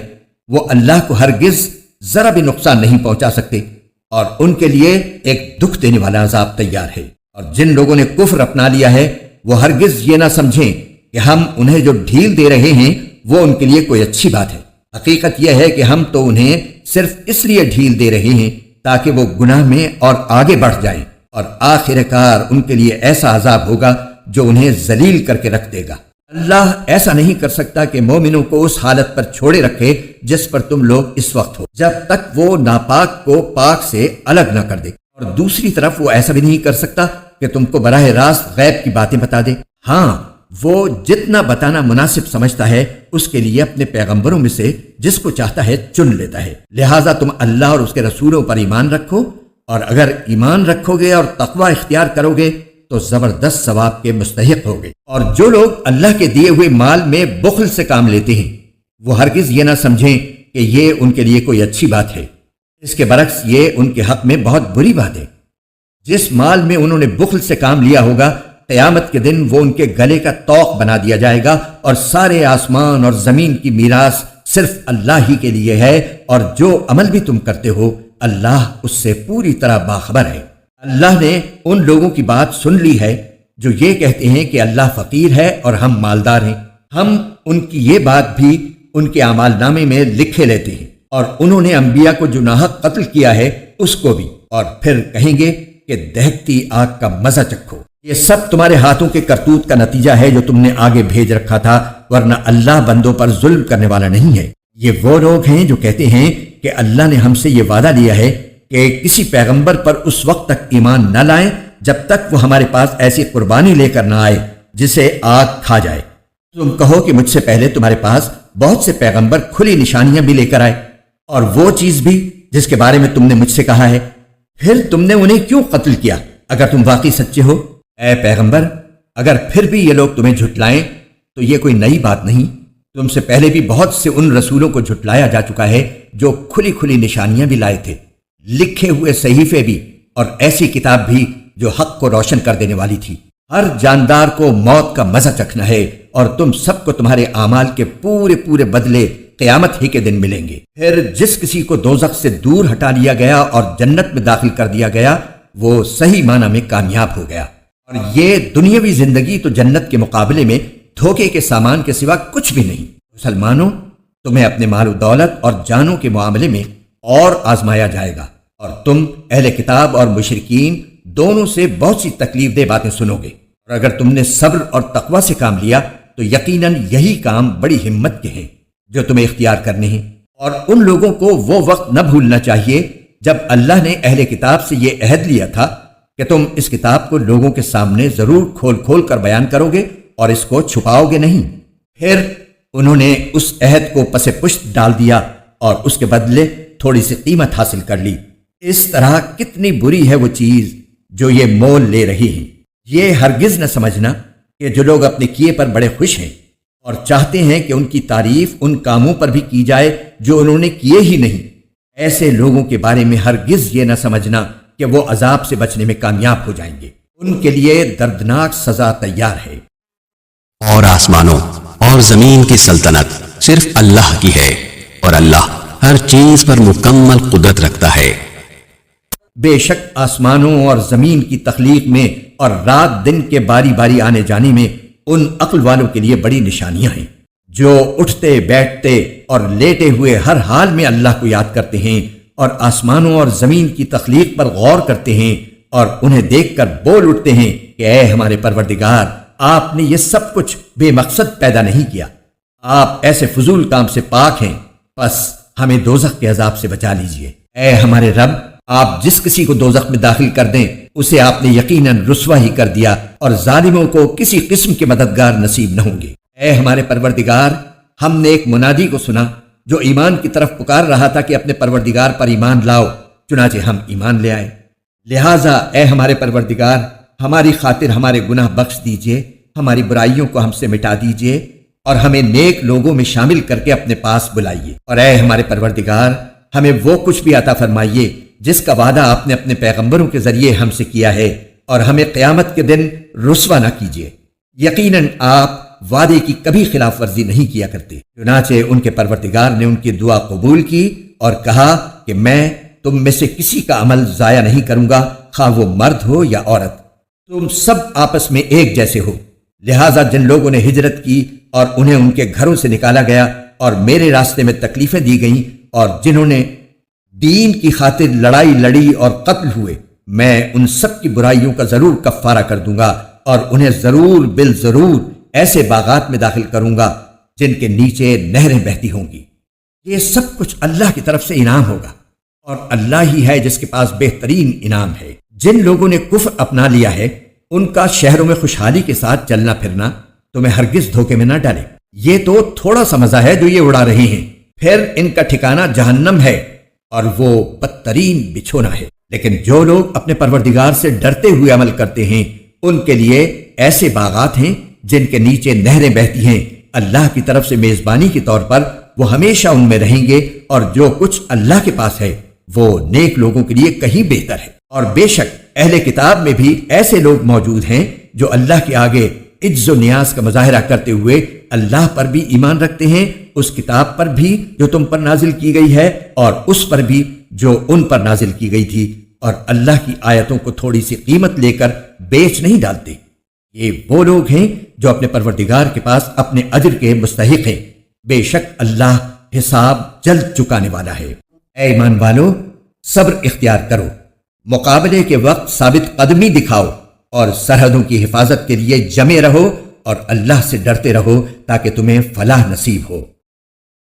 وہ اللہ کو ہرگز ذرا بھی نقصان نہیں پہنچا سکتے، اور ان کے لیے ایک دکھ دینے والا عذاب تیار ہے۔ اور جن لوگوں نے کفر اپنا لیا ہے وہ ہرگز یہ نہ سمجھیں کہ ہم انہیں جو ڈھیل دے رہے ہیں وہ ان کے لیے کوئی اچھی بات ہے۔ حقیقت یہ ہے کہ ہم تو انہیں صرف اس لیے ڈھیل دے رہے ہیں تاکہ وہ گناہ میں اور آگے بڑھ جائیں، اور آخر کار ان کے لیے ایسا عذاب ہوگا جو انہیں ذلیل کر کے رکھ دے گا۔ اللہ ایسا نہیں کر سکتا کہ مومنوں کو اس حالت پر چھوڑے رکھے جس پر تم لوگ اس وقت ہو، جب تک وہ ناپاک کو پاک سے الگ نہ کر دے، اور دوسری طرف وہ ایسا بھی نہیں کر سکتا کہ تم کو براہ راست غیب کی باتیں بتا دے۔ ہاں، وہ جتنا بتانا مناسب سمجھتا ہے اس کے لیے اپنے پیغمبروں میں سے جس کو چاہتا ہے چن لیتا ہے۔ لہٰذا تم اللہ اور اس کے رسولوں پر ایمان رکھو، اور اگر ایمان رکھو گے اور تقوی اختیار کرو گے تو زبردست ثواب کے مستحق ہوگے۔ اور جو لوگ اللہ کے دیے ہوئے مال میں بخل سے کام لیتے ہیں وہ ہرگز یہ نہ سمجھیں کہ یہ ان کے لیے کوئی اچھی بات ہے، اس کے برعکس یہ ان کے حق میں بہت بری بات ہے۔ جس مال میں انہوں نے بخل سے کام لیا ہوگا، قیامت کے دن وہ ان کے گلے کا طوق بنا دیا جائے گا، اور سارے آسمان اور زمین کی میراث صرف اللہ ہی کے لیے ہے، اور جو عمل بھی تم کرتے ہو اللہ اس سے پوری طرح باخبر ہے۔ اللہ نے ان لوگوں کی بات سن لی ہے جو یہ کہتے ہیں کہ اللہ فقیر ہے اور ہم مالدار ہیں۔ ہم ان کی یہ بات بھی ان کے اعمال نامے میں لکھے لیتے ہیں، اور انہوں نے انبیاء کو جو ناحق قتل کیا ہے اس کو بھی، اور پھر کہیں گے کہ دہکتی آگ کا مزہ چکھو۔ یہ سب تمہارے ہاتھوں کے کرتوت کا نتیجہ ہے جو تم نے آگے بھیج رکھا تھا، ورنہ اللہ بندوں پر ظلم کرنے والا نہیں ہے۔ یہ وہ لوگ ہیں جو کہتے ہیں کہ اللہ نے ہم سے یہ وعدہ لیا ہے کہ کسی پیغمبر پر اس وقت تک ایمان نہ لائیں جب تک وہ ہمارے پاس ایسی قربانی لے کر نہ آئے جسے آگ کھا جائے۔ تم کہو کہ مجھ سے پہلے تمہارے پاس بہت سے پیغمبر کھلی نشانیاں بھی لے کر آئے، اور وہ چیز بھی جس کے بارے میں تم نے مجھ سے کہا ہے، پھر تم نے انہیں کیوں قتل کیا اگر تم واقعی سچے ہو؟ اے پیغمبر، اگر پھر بھی یہ لوگ تمہیں جھٹلائیں تو یہ کوئی نئی بات نہیں، تم سے پہلے بھی بہت سے ان رسولوں کو جھٹلایا جا چکا ہے جو کھلی کھلی نشانیاں بھی لائے تھے، لکھے ہوئے صحیفے بھی، اور ایسی کتاب بھی جو حق کو روشن کر دینے والی تھی۔ ہر جاندار کو موت کا مزہ چکھنا ہے، اور تم سب کو تمہارے اعمال کے پورے پورے بدلے قیامت ہی کے دن ملیں گے۔ پھر جس کسی کو دوزخ سے دور ہٹا لیا گیا اور جنت میں داخل کر دیا گیا، وہ صحیح معنی میں کامیاب ہو گیا، اور یہ دنیاوی زندگی تو جنت کے مقابلے میں دھوکے کے سامان کے سوا کچھ بھی نہیں۔ مسلمانوں، تمہیں اپنے مال و دولت اور جانوں کے معاملے میں اور آزمایا جائے گا، اور تم اہل کتاب اور مشرکین دونوں سے بہت سی تکلیف دہ باتیں سنو گے، اور اگر تم نے صبر اور تقوی سے کام لیا تو یقیناً یہی کام بڑی ہمت کے ہیں جو تمہیں اختیار کرنے ہیں۔ اور ان لوگوں کو وہ وقت نہ بھولنا چاہیے جب اللہ نے اہل کتاب سے یہ عہد لیا تھا کہ تم اس کتاب کو لوگوں کے سامنے ضرور کھول کھول کر بیان کرو گے اور اس کو چھپاؤ گے نہیں۔ پھر انہوں نے اس عہد کو پس پشت ڈال دیا اور اس کے بدلے تھوڑی سی قیمت حاصل کر لی۔ اس طرح کتنی بری ہے وہ چیز جو یہ مول لے رہی ہیں۔ یہ ہرگز نہ سمجھنا کہ جو لوگ اپنے کیے پر بڑے خوش ہیں اور چاہتے ہیں کہ ان کی تعریف ان کاموں پر بھی کی جائے جو انہوں نے کیے ہی نہیں، ایسے لوگوں کے بارے میں ہرگز یہ نہ سمجھنا کہ وہ عذاب سے بچنے میں کامیاب ہو جائیں گے، ان کے لیے دردناک سزا تیار ہے۔ اور آسمانوں اور زمین کی سلطنت صرف اللہ کی ہے، اور اللہ ہر چیز پر مکمل قدرت رکھتا ہے۔ بے شک آسمانوں اور زمین کی تخلیق میں اور رات دن کے باری باری آنے جانے میں ان عقل والوں کے لیے بڑی نشانیاں ہیں جو اٹھتے بیٹھتے اور لیٹے ہوئے ہر حال میں اللہ کو یاد کرتے ہیں، اور آسمانوں اور زمین کی تخلیق پر غور کرتے ہیں، اور انہیں دیکھ کر بول اٹھتے ہیں کہ اے ہمارے پروردگار، آپ نے یہ سب کچھ بے مقصد پیدا نہیں کیا، آپ ایسے فضول کام سے پاک ہیں، بس ہمیں دوزخ کے عذاب سے بچا لیجئے۔ اے ہمارے رب، آپ جس کسی کو دوزخ میں داخل کر دیں اسے آپ نے یقیناً رسوا ہی کر دیا، اور ظالموں کو کسی قسم کے مددگار نصیب نہ ہوں گے۔ اے ہمارے پروردگار، ہم نے ایک منادی کو سنا جو ایمان کی طرف پکار رہا تھا کہ اپنے پروردگار پر ایمان لاؤ، چنانچہ ہم ایمان لے آئے۔ لہٰذا اے ہمارے پروردگار، ہماری خاطر ہمارے گناہ بخش دیجئے، ہماری برائیوں کو ہم سے مٹا دیجئے، اور ہمیں نیک لوگوں میں شامل کر کے اپنے پاس بلائیے، اور اے ہمارے پروردگار، ہمیں وہ کچھ بھی عطا فرمائیے جس کا وعدہ آپ نے اپنے پیغمبروں کے ذریعے ہم سے کیا ہے، اور ہمیں قیامت کے دن رسوا نہ کیجیے۔ یقیناً آپ وعدے کی کبھی خلاف ورزی نہیں کیا کرتے۔ چنانچہ ان کے پروردگار نے ان کی دعا قبول کی اور کہا کہ میں تم میں سے کسی کا عمل ضائع نہیں کروں گا، خواہ وہ مرد ہو یا عورت، تم سب آپس میں ایک جیسے ہو۔ لہٰذا جن لوگوں نے ہجرت کی اور انہیں ان کے گھروں سے نکالا گیا اور میرے راستے میں تکلیفیں دی گئیں، اور جنہوں نے دین کی خاطر لڑائی لڑی اور قتل ہوئے، میں ان سب کی برائیوں کا ضرور کفارہ کر دوں گا، اور انہیں ضرور بالضرور ایسے باغات میں داخل کروں گا جن کے نیچے نہریں بہتی ہوں گی۔ یہ سب کچھ اللہ کی طرف سے انعام ہوگا، اور اللہ ہی ہے جس کے پاس بہترین انعام ہے۔ جن لوگوں نے کفر اپنا لیا ہے ان کا شہروں میں خوشحالی کے ساتھ چلنا پھرنا تمہیں ہرگز دھوکے میں نہ ڈالے۔ یہ تو تھوڑا سا مزہ ہے جو یہ اڑا رہے ہیں، پھر ان کا ٹھکانہ جہنم ہے، اور وہ بدترین بچھونا ہے۔ لیکن جو لوگ اپنے پروردگار سے ڈرتے ہوئے عمل کرتے ہیں ان کے لیے ایسے باغات ہیں جن کے نیچے نہریں بہتی ہیں، اللہ کی طرف سے میزبانی کے طور پر وہ ہمیشہ ان میں رہیں گے، اور جو کچھ اللہ کے پاس ہے وہ نیک لوگوں کے لیے کہیں بہتر ہے۔ اور بے شک اہل کتاب میں بھی ایسے لوگ موجود ہیں جو اللہ کے آگے عجز و نیاز کا مظاہرہ کرتے ہوئے اللہ پر بھی ایمان رکھتے ہیں، اس کتاب پر بھی جو تم پر نازل کی گئی ہے، اور اس پر بھی جو ان پر نازل کی گئی تھی، اور اللہ کی آیتوں کو تھوڑی سی قیمت لے کر بیچ نہیں ڈالتے۔ یہ وہ لوگ ہیں جو اپنے پروردگار کے پاس اپنے اجر کے مستحق ہیں، بے شک اللہ حساب جلد چکانے والا ہے۔ اے ایمان والو، صبر اختیار کرو، مقابلے کے وقت ثابت قدمی دکھاؤ، اور سرحدوں کی حفاظت کے لیے جمے رہو، اور اللہ سے ڈرتے رہو تاکہ تمہیں فلاح نصیب ہو۔